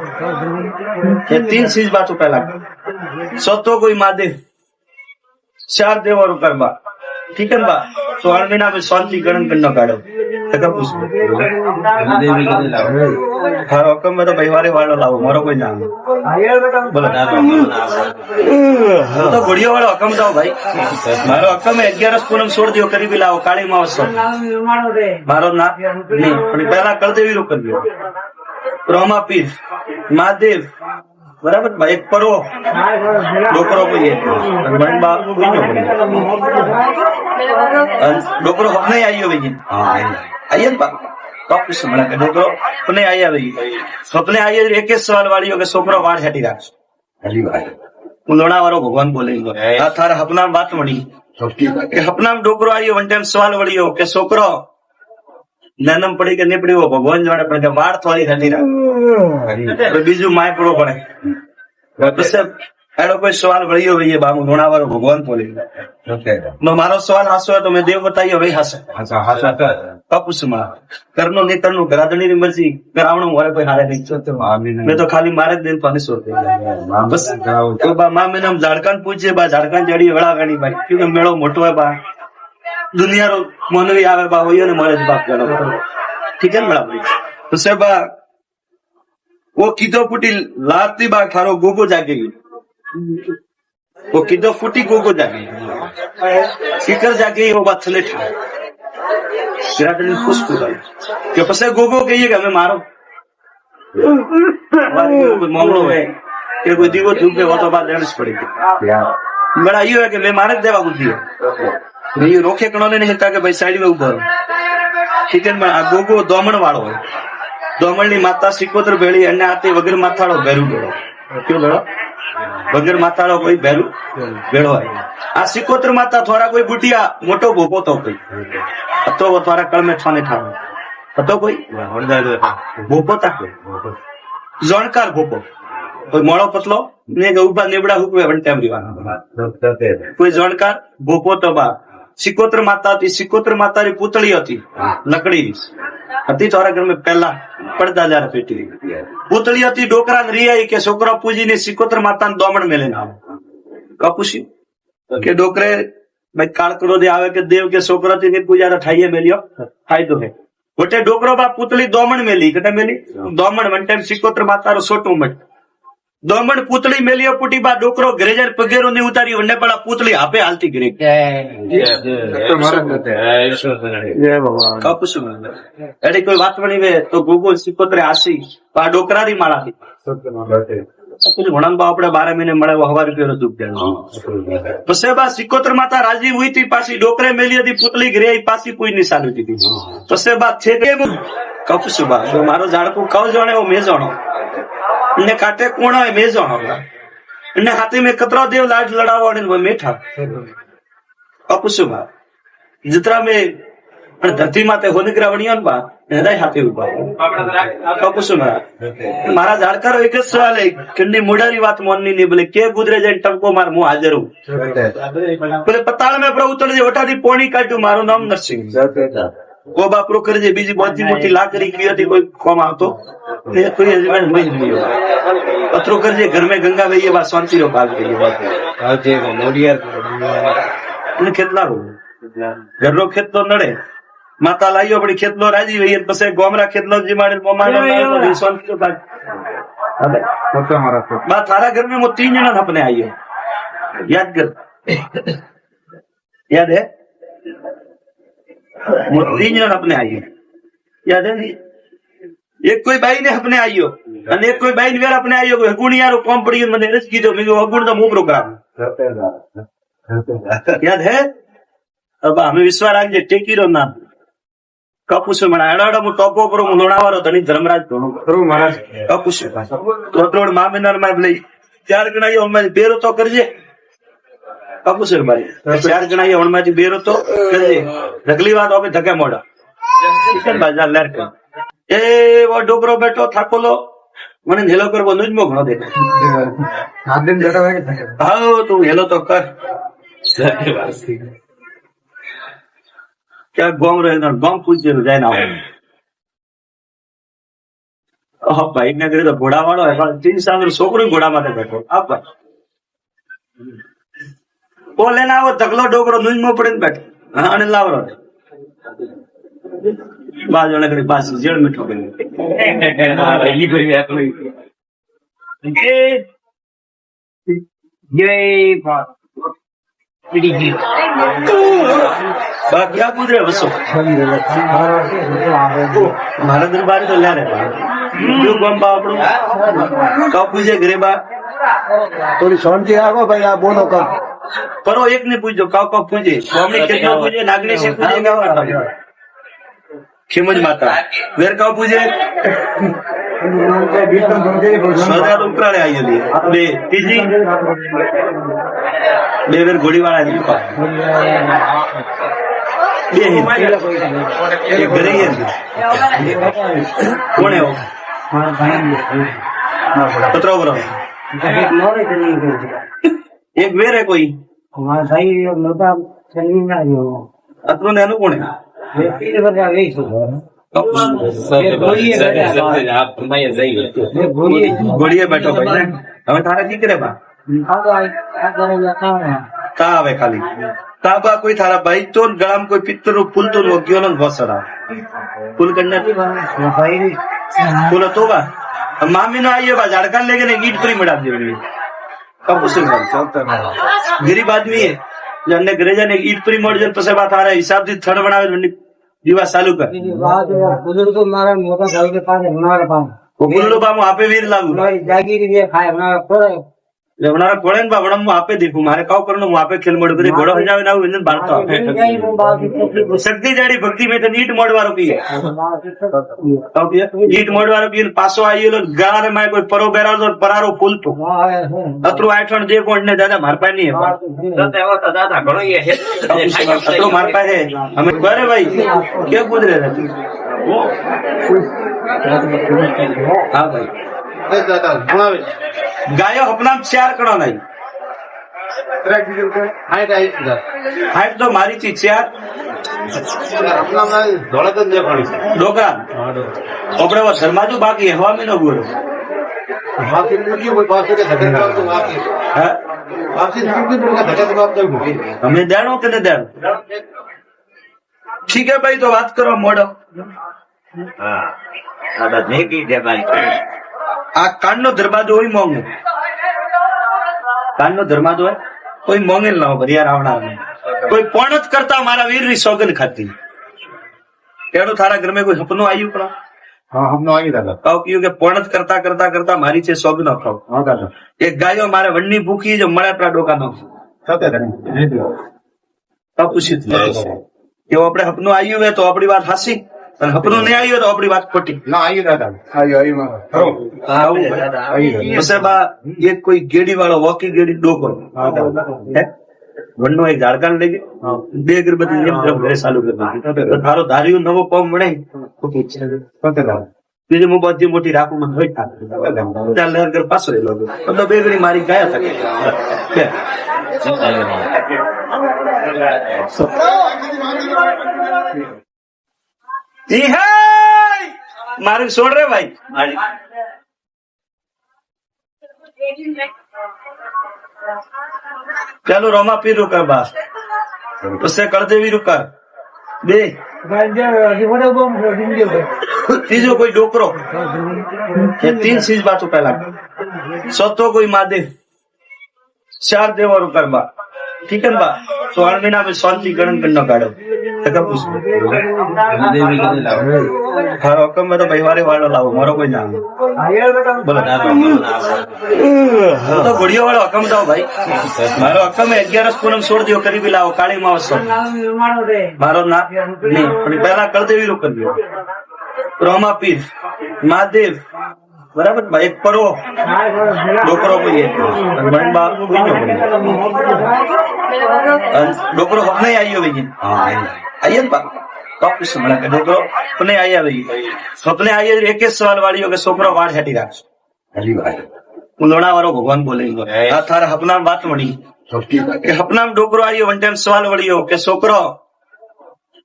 तीन चीज बात पहला सतो कोई महादेव चार देव और कर्मा ठीक है बा तो 8 महीना में शांति गणन करना काढ़ो हाँ हुक्म में तो परिवारे वालों लाओ मारो कोई नाम बोलो तो गुड़िया वाला हुक्म दो भाई मारो हुक्म में 11 पूनम छोड़ दियो करीबी लाओ काली मावस मारो ना नहीं पहला कर देवी रोक कर दियो रोमा पीर महादेव बराबर भाई एक परो डोकरो कोई डोकरो अपने आई हो भैया आइए वापस डोकरो अपने आई भाई सपने आई एक सवाल वाली हो के छोकरो वाड़ हेटी राख उलोड़ा वारो भगवान बोले आ थारा अपना बात मળી કે अपना डोकरो आई वन टाइम सवाल वળી हो के छोकरो ननम पड़ी के नहीं पड़ी वो भगवान जाने पड़े वाड़ थोड़ी हेटी राख बीजू माय पड़ो पड़े एड़ो कोई सवाल वळियो भाई बाबू लोणावारो भगवान बोले मारो सवाल हासो है तो मैं देव बताइए वही हासे कपूस मा करनो नहीं करनो गरादनी री मर्जी करावणो मोरे कोई हारे नहीं मैं तो खाली मारे दिन पानी सोते बस तो बा मां मैंने हम झाड़कान पूछे बा झाड़कान जड़ी वड़ा गानी भाई क्योंकि मेड़ो मोटो है बा दुनिया रो मोनवी आवे बा होयो ने मोरे बाप गणो ठीक है बड़ा भाई तो से बा वो कीधो फूटी लाती बा थारो गोगो जागे वो कीधो फूटी गोगो जागे सीकर जागे वो बात थले ठा खुश के पसे गोगो कहिए कि हमें मारो कोई मामलो है कि कोई दीवो चूके वो तो बात लेनी पड़ेगी बड़ा ये है कि मैं मारे देवा बुद्धि है ये रोके कणो ने हिता के भाई साइड में उभो ठीक है गोगो दोमण वाળો है दोमण ની માતા સિકોતર ભેળી અને આતે વગર માથાળો ભેરું ભેળો કયો ભેળો વગર માથાળો કોઈ ભેરું ભેળો આ સિકોતર માતા થોડા કોઈ બુટિયા મોટો ભોપો તો કોઈ તો वो થોડા કળ में છાને ઠાવ તો કોઈ ભોપો તા જોણકાર ભોપો કોઈ મોળો પતલો ને ઉભા નેબડા હુકવે વન ટાઈમ રીવાના કોઈ જોણકાર ભોપો તો બા સિકોતર માતા હતી સિકોતર માતાની પૂતળી હતી લકડીની હતી થોડા ઘર में पहला પડદા જાર પેટી પૂતળી હતી ડોકરા ને રિયાઈ કે છોકરા પૂજીને સિકોતર માતાને દોમણ મેલે ના કપુસી કે ડોકરે ભાઈ કાળકડો દે આવે કે દેવ કે છોકરાથી ને પૂજારા ઠાઈએ મેલ્યો ફાયદો હે ગોટે ડોકરો બા પૂતળી દોમણ મેલી કટે મેલી દોમણ વન ટાઈમ સિકોતર માતારો છોટું મટ દોમણ પૂતળી મેલ્યો પુટી બા ડોકરો ઘરે જાય પગેરો ની ઉતારી વને પડા પૂતળી આપે હાલતી ગરી કપુસુ એડી કોઈ વાત વણી વે તો ગોગો સિકોતરે આસી આ ડોકરારી માળા થી ઘણા બા આપણે 12 મહિને મળે હવા રૂપિયા દુખ દેવાનું પછી બા સિકોતર માતા રાજી હુઈ થી પાછી ડોકરે મેલી હતી પૂતળી ઘરે પાછી કોઈ નિશાન હતી પછી બા છે કપુસુ બા મારો ઝાડકું કવ જોણે ઓ મે જોણો ने काटे कोणा है मेजो ने हाथी में कतरा देव लाड लड़ावा ने वो मेठा अपुसुमा जितना में धरती माते होने ग्रावणियन बा हृदय हाथी उबा अपुसुमा मारा झाड़कर एक सवाल है किन्नी मुडारी बात मोननी नहीं बोले के गुजरे जाए टंको मार मुंह हाजिर हूं बोले पताल में प्रभु उतर जे वटादी पोणी काटू मारो नाम नरसिंह કો બાપરો કરજે બીજી મોટી મોટી લાકડી કી હતી કોઈ કોમ આવતો એ કોઈ હજી મહી નહીં પત્રો કરજે ઘર મેં ગંગા વહીએ બા શાંતિ રો ભાગ કહીએ આજે મોડિયાર એટલે ખેતલા રો ઘરનો ખેત તો નડે માતા લાવ્યો પડી ખેતલો રાજી વહીએ પછી ગોમરા ખેતલો જીમાડે મોમાડે શાંતિ રો ભાગ પોતા મારા बा थारा घर में वो 3 जना अपने आई है याद कर याद है वो 3 जना अपने आई है याद है नहीं? एक कोई बाई ने अपने आई हो અને એક કોઈ બાઈ ને વેર अपने आई हो હગુણિયારો કોમ પડી મને રસ કીધો મેં હગુણ તો મો પ્રોગ્રામ याद है अब हमें विश्वास રાખજે ટેકીરો નામ કપુસ મને આડાડા મુ ટોપો પર હું લોણાવાળો ધણી ધર્મરાજ ધોણો ખરું મહારાજ કપુસ તો ત્રોડ મામિનાર માં લઈ 4 ગણાયો અમારી બેરો તો કરજે કપુસ મારી 4 ગણાયો ઓણમાંથી બેરો તો કરજે ઢગલી વાત હવે ધકે મોડા ચિકન બાજાર લેર કર એ વો ડોબરો બેઠો થાકોલો મને હેલો કરવો નું જ મો ઘણો દેખાય હાથ દિન જતા હોય કે હા તું હેલો તો કર ક્યાં ગોમ રહે ગોમ પૂછે જાય ના ભાઈ ને ઘરે તો ઘોડા વાળો તીન સાલ છોકરો ઘોડા માટે બેઠો આ ભાઈ ઓ લેને આવો ધકલો ડોકરો નુંજમો પડે ને બેઠો હા અને લાવરો બાજુ ઘડી પાછી જેડ મીઠો ક્યાં કુદરે વસો મારા દરબાર તો લ્યારે ગમ બા આપણું કઉ પૂછે ઘરે બા થોડી શાંતિ રાખો ભાઈ આ બોલો કર પરો એક ને પૂછજો કાવ કાવ પૂછે સ્વામી કેટલો પૂછે નાગરી છે પૂછે ખેમજ માતા વેર કાવ પૂછે સ્વદાર ઉપરાળે આવી ગયેલી બે ત્રીજી બે વેર ઘોડી વાળા બે એક ઘરે કોણ એવો પત્રો બરો એક વેર હે કોઈ અતરો ને એનું કોણ ઘોડીએ બેઠો ભાઈ હવે તારા દીકરે બા કા આવે ખાલી તા બા કોઈ તારા ભાઈ તો ગળામાં કોઈ પિત્તર નું ફૂલ તો ગયો ને ઘોસડા ફૂલ કન્યા ફૂલ હતો બા મામી નો આવીએ બા ઝાડકા લેગે ને ઈટ ફ્રી મડા દેવી ગરીબ આદમી હે જમને ઘરે જઈને ઈટ ફ્રી મળી જાય પછી બા તારા હિસાબ થી થડ બનાવે દિવસ ચાલુ કર બુजुर्ग મારા મોટા સાહેબ કે પાસે મારા પાસે ગુલ્લુ બા હું આપે વીર લાગુ મારી જાગીરી જે ખાય મારા પર લેવનારા કોળે ને બા વડમ હું આપે દેખું મારે કાવ કરનું હું આપે ખેલ મોડ કરી ઘોડો હજાવે ના હું બાળતો શક્તિ જાડી ભક્તિ મેં તો ઈટ મોડવારો પીએ ઈટ મોડવારો પીએ પાછો આવેલો ગાળાને માં કોઈ પરો બેરાડો પરારો ફૂલતો અતરું આઠણ જે કોણ ને દાદા માર પાસે નહીં દાદા ઘણો અતરું માર પાસે અમે બરે ભાઈ કે ગુજરે નથી હા ભાઈ ભણાવે ગાયો अपना 4 कणो नहीं हाइट तो मारी थी 4 डोकरा अपने वो धर्माजू बाकी हवा में न बोलो हमें देणो के न देणो ठीक है भाई तो बात करो मोड़ो દાદા ભેગી જવાની આ કાનનો દરવાજો હોય મોંઘો કાનનો દરવાજો હોય કોઈ મોંઘે લાવો ભરિયા રાવણા કોઈ પણ જ કરતા મારા વીર ની સોગન ખાતી એનું તારા ઘર માં કોઈ સપનું આવ્યું પણ હા હમણાં આવી દાદા કહું કયું કે પણ જ કરતા કરતા કરતા મારી છે સોગ ન ખાવ હા દાદા એક ગાયો મારે વનની ભૂખી જો મળે આપણા ડોકા નો પૂછી કે આપણે સપનું આવ્યું હોય તો આપણી વાત હાસી અને સપનું નહીં આવ્યું તો આપણી વાત ખોટી ના આવી દાદા પછી બા એક કોઈ ગેડી વાળો વોકી ગેડી ડોકો વનનો એક ઝાડકાન લઈ ગયો 2 અગરબત્તી જેમ ઘરે ચાલુ કરી તારો ધાર્યું નવો પગ મળે બીજી હું બધી મોટી રાખું મને હોય ત્યાં લહેર ઘર પાછો રહેલો 2 ઘડી મારી ગયા থাকে ઈ હે મારું છોડ રે ભાઈ ચાલો રોમા પીર રૂકર બા પછી કળદેવી રૂકર બે ત્રીજો કોઈ ડોકરો ये 3 चीज बातों पहला सतो कोई महादेव 4 देवा रुकर बा ठीक है बा तो 8 महीना में शांति गणन करना काढ़ो हारो हुकम में तो भाई वारे वालो लाओ मारो कोई नाम बोलो तो गुड़िया वाला हुकम दो भाई मारो हुकम है 11 पूनम छोड़ दियो करीबी लाओ काली मावस मारो ना नहीं पहला कर देवी रुकर दियो रोमा पीर महादेव बराबर भाई एक परो डोकरो कोई है डोकरो अपने आई हो भैया आइए ना कब समझा के डोकरो अपने आई है भैया सपने आई है एक सवाल वाली हो के सोकरो वाड़ हटी राख लोड़ा वारो भगवान बोलेंगे आ थारा अपना बात मणी के अपना डोकरो आई वन टाइम सवाल वળી हो के सोकरो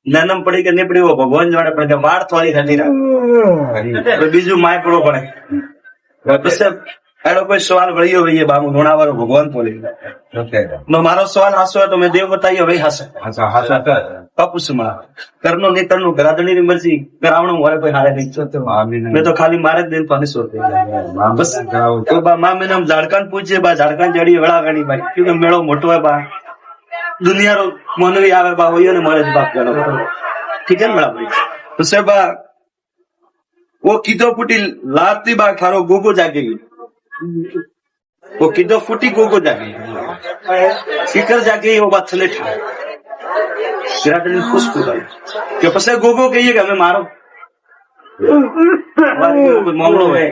नैनम पड़ी के नहीं पड़ी वो भगवान जाने पड़े के वाड़ थोड़ी हटी राख बीजू माय पड़ो पड़े बस एड़ो कोई सवाल वળી हो भैया बाबू लोड़ा वारो भगवान बोलेंगे मारो सवाल हासो है तो मैं देव बताइए वही हासे कपूस मार करनो नहीं करनो गरादनी की मर्जी करावणो वाले कोई हारे नहीं मैं तो खाली मारे दिन पानी सोते बस तो बा मां मैंने हम झारखंड पूछे बा झारखंड जड़ी वड़ा गणी भाई क्योंकि मेड़ो मोटो है बा दुनिया रो मनवी आवे बा होयो ने मारे बाप गणो ठीक है बड़ा भाई तो से बा वो किदो फुटी लाती बा थारो गोगो जागेगी वो किदो फुटी गोगो जागेगी सीकर जागे वो बात थले ठा गिराटन खुश पूरा के पसे गोगो कहिए कि हमें मारो कोई मामलो है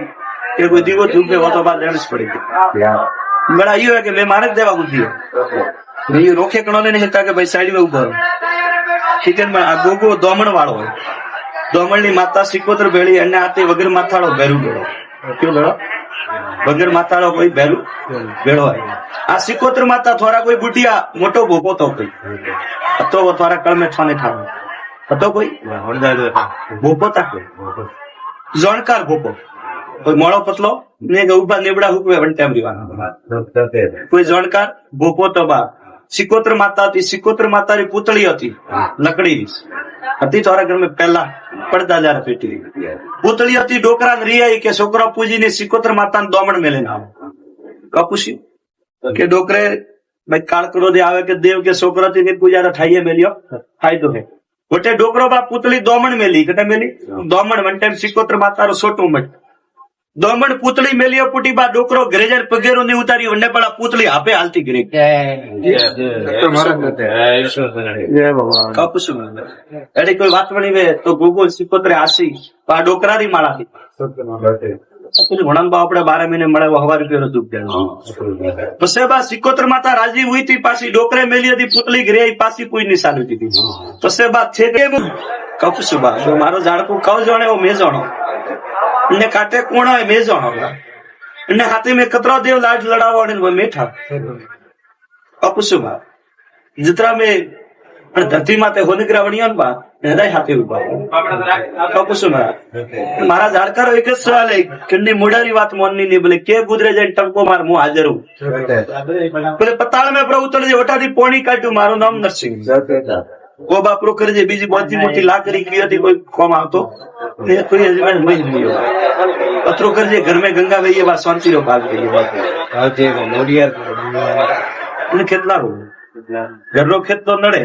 कि कोई दीवो चुप वो तो बात लेनी पड़ेगी बड़ा यो है कि मैं मारे देवा बुद्धि है ये रोके कणो ने हिता के भाई साइड में उभो ठीक है आ गोगो दोमण वाળો है दोमण ની માતા સિકોતર ભેળી અને આતે વગર માથાળો ભેરું ભેળો क्यों ભેળો વગર માથાળો કોઈ ભેરું ભેળો है आ सिकोतर माता थोड़ा कोई बुटिया मोटो भोपो तो कोई तो वो थोड़ा कल में थाने था तो कोई भोपो था जानकार भोपो कोई मोड़ो पतलो ने उबा नेबड़ा हुकवे वन टाइम रिवाना कोई जानकार भोपो तो बा सिकोतर माता थी सिकोतर माता री पुतली थी लकड़ी હતી થોડા ઘર में पहला પડદા जार पेटी पुतली थी डोकरा ने रियाई के छोकरा पूजी ने सिकोतर माता ने दोमण में लेना कपूसी के डोकरे भाई काળકડો दे आवे के देव के छोकरा थी ने पूजा ठाइए मेलियो फायदो है गोटे डोकरो बा पुतली दोमण मेली कटे मेली दोमण वन टाइम सिकोतर माता रो छोटो मट दोमण पुतली मेलियो पुटी बा डोकरो ग्रेजर पगेरो ने उतारी वने पड़ा पुतली आपे हालती गिरी जय भगवान कपूस एडी कोई बात बनी वे तो गोगो सिकोतरे आसी पा डोकरा री माळा थी પેલું ઘણા બા આપણે 12 મહિને મળે હવા રૂપિયા દુખ જાય પછી બા સિકોતર માતા રાજી હુઈ થી પાછી ડોકરે મેલી હતી પુતલી ઘરે પાછી કોઈ નિશાન હતી પછી બા છે કે કપસુ બા મારો ઝાડકું કવ જોણે ઓ મે જોણો ને કાટે કોણો મે જોણો ને હાથે મે કતરો દેવ લાડ લડાવો ને મેઠા કપસુ બા जितना में धरती माते होने ग्रावणियों बा हृदय हाथी उबा कपूस मारा झाड़कर एक सवाल है किन्नी मुडारी बात मोननी नहीं बोले के गुजरे जाए टंको मार मुंह हाजर हूँ बोले पताल में प्रभु उतर जे वटा थी पोणी काट्यू मारो नाम नरसिंह वो बापरो कर जे बीजी बहुत मोटी लाकड़ी की थी कोई कौम आवतो कोई हजबैंड मई नहीं हो पत्रो कर जे घर में गंगा गई बात शांति रो भाग गई बात खेतला रो घर रो खेत तो नड़े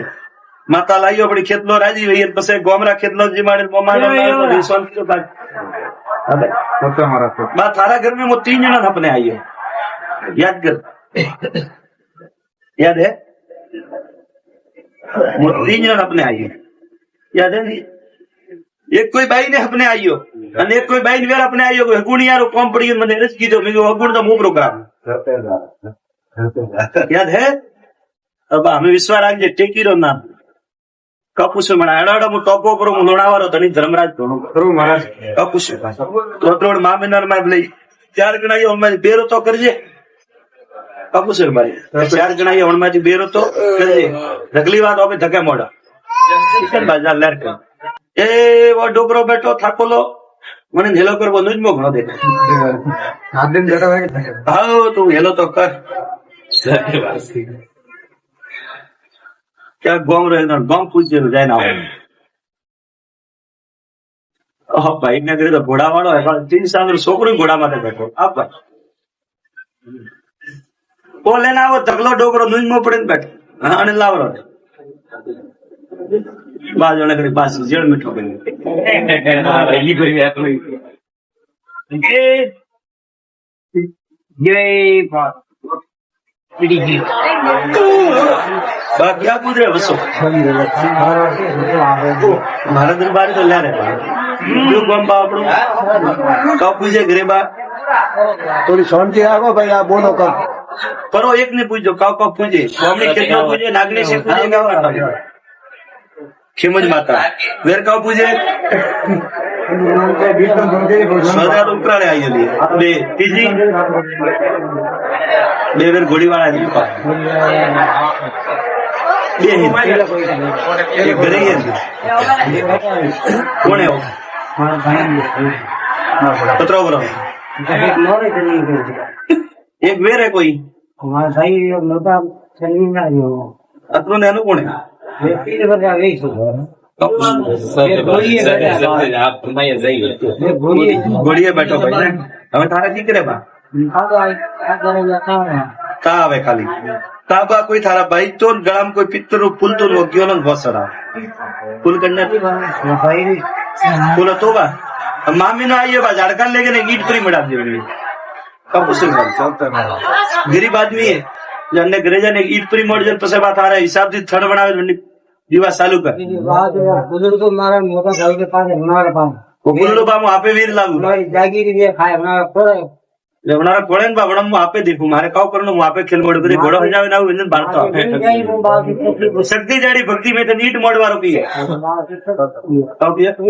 माता लाइयो अपनी खेतलो राजी हुई पसे गोमरा खेतलो जिमाड़े मोमानो लायो शांति रो भाग बा थारा घर में वो 3 जना अपने आइए याद कर याद है वो 3 जना अपने आइए याद है एक कोई बाई ने अपने आइयो અને એક કોઈ બાઈ ને વેર अपने आइयो હગુણિયારો કોમ પડ્યું મને રજ કીધો મે હગુણ તો મો પ્રોગ્રામ याद है अब हमें विश्वास राखजे टेकीरो नाम कपूस मणा एडाडो मु टोपो पर मु लोणावारो धनी धर्मराज धोणो करू महाराज कपूस तो तोड़ मामिनार में लई 4 गणाई ओन में बेरो तो करजे कपूस भाई 4 गणाई ओन में बेरो तो करजे रगली बात ओपे धके मोड़ा चिकन बाजार लर का એવો ડોકરો બેઠો થાકોલો મને હેલો કરવો નું જ મો ઘણો દેખાય. હાથ દિન બેઠા હોય કે હા તું હેલો તો કર. ક્યાં ગોમ રહ્યો ગોમ પૂછેલું જાય ના ભાઈ ને કર્યું તો ઘોડા વાળો છોકરો ઘોડા માટે બેઠો. આ ભાઈ બોલે ને આવો ધગલો ડોકરો નું પડે ને બેઠો. હા અને લાવરો બાજુ કરી બાસ જેડ મીઠો કરી ક્યાં કુદરે વસો મારા દરબાર તો લ્યારે ગોમ્બા આપણું કઉ પૂછે ઘરે બા થોડી શાંતિ રાખો ભાઈ. આ બોલો કર પરો એક ને પૂછજો કાવ પૂછે સ્વામી કેટલો પૂછે નાગરી છે પૂછે ખીમજ માતા વેર કાવ પૂછે સ્વદાર ઉપરાળે આવેલી બે ત્રીજી બે વેર ઘોડી વાળા બે ઘરે કોને પત્રો બરો એક વેર હે કોઈ અતરો ને એનું કોને ઘોડીએ બેઠો ભાઈ ને હવે તારા દીકરે બા કા આવે ખાલી કા બા કોઈ તારા ભાઈ તો ગળામાં કોઈ પિત્તર નું ફૂલ તો ગયો ને વસરા ફૂલ કરને ફૂલ તો બા મામી નો આવીએ બા ઝાડકા લેકે ને ઈટ કરી મડા દેવી ગરીબ આદમી હે જને ઘરે જાને ઈટ પરી મળ જાય પછી બાત તારા હિસાબ થી થડ બનાવે દિવસ ચાલુ કર બુजुर्ग મારા મોટા ભાઈ કે પાસે હમણાં પાસે બોલો બા હું આપે વીર લાગુ મારી જાગીરી બે ખાય હમણાં પડે લેવનારા કોળે ને બા વડમ હું આપે દેખું મારે કાવ કરનું હું આપે ખેલ મોડ કરી ઘોડો હજાવે ના વિંદન બાળતો આપે શક્તિ જાડી ભક્તિ મેં તો નીટ મોડવારો પીએ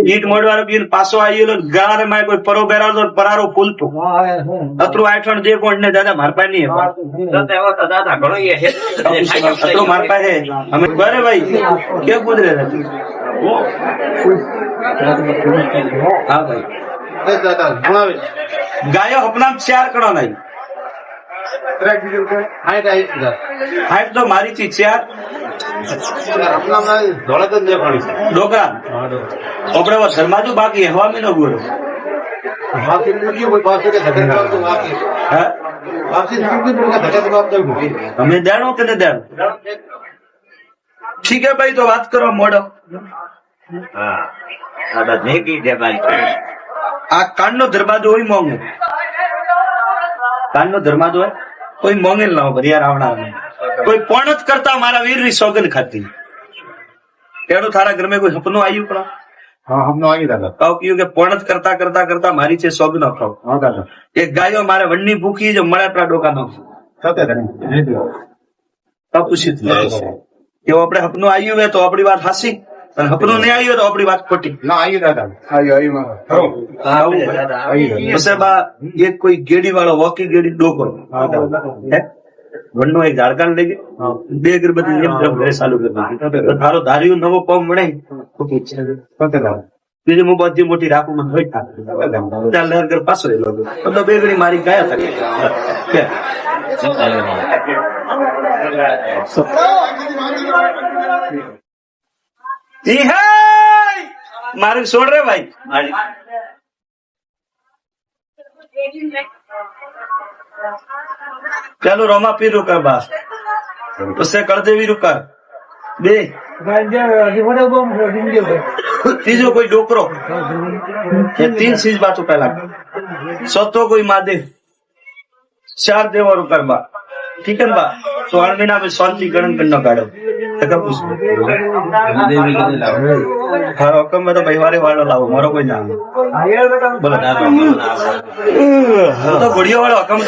નીટ મોડવારો પીએ પાછો આવેલો ગારે માં કોઈ પરો બેરાલો પરારો ફૂલતો અતરું આઠણ જે પોઈન્ટ ને દાદા માર પાસે નહીં દાદા ઘણો અતરું માર પાસે અમે બરે ભાઈ કે કુદરે નથી હા ભાઈ દાદા ભણાવે ગાયો અપનામ ચાર કણો નહીં હાઈટ તો મારી થી ચાર આપણા ધોળે તો જ પાણી ડોકરા આપડે ધર્માજુ બાકી હવામી નો ગુરો બાકી મૂકી કોઈ પાસે કે ધકે કરાવ તો બાકી હા બાકી મૂકી મૂકે ધકે કરાવ તો મૂકી અમે દેણો કે ને દેણો ઠીક હે ભાઈ તો વાત કરો મોડો હા દાદા ભેગી છે ભાઈ આ કાન નો દરવાજો હોય મોંઘે કાન નો દરવાજો હોય કોઈ મોંઘે લાવો ભરિયા રાવણા કોઈ પણ જ કરતા મારા વીર ની સોગન ખાતી તેનું તારા ઘર માં કોઈ સપનું આવ્યું પણ હા હમનો આવી દાદા કાવ કયું કે પણ જ કરતા કરતા કરતા મારી છે સોગ ન ખાવ હા દાદા એક ગાયો મારે વનની ભૂખી જો મળે આપણા ડોકા નો સતે પૂછિત એવું આપણે સપનું આવ્યું હોય તો આપણી વાત હાસી અને સપનું નહીં આવ્યું તો આપણી વાત ખોટી ના આવી દાદા આવી પછી બા એક કોઈ ગેડી વાળો વોકી ગેડી ડોકો વનનો એક ઝાડકાન લઈ ગયો બે અગરબત્તી એમ તરફ ઘરે ચાલુ કરી દીધી તારો ધાર્યું નવો પગ મળે બીજી હું બધી મોટી રાખું મને હોય ત્યાં લહેર ઘર પાછો એલો તો બે ઘડી મારી ગયા થાય મારું છોડ રે ભાઈ ચાલો રોમા પીર રૂકા બા પછી કળદેવી રૂકા બે ત્રીજો કોઈ ડોકરો तीन चीज बात पहला सतो कोई महादेव चार देव और करबा ठीक है बा तो 8 महीना में शांति गणन करना काढ़ो तका पूछ हाँ हुक्म में तो भाईवारे वाला लाओ मारो कोई नाम बोलो तो घोड़ियों वाला हुक्म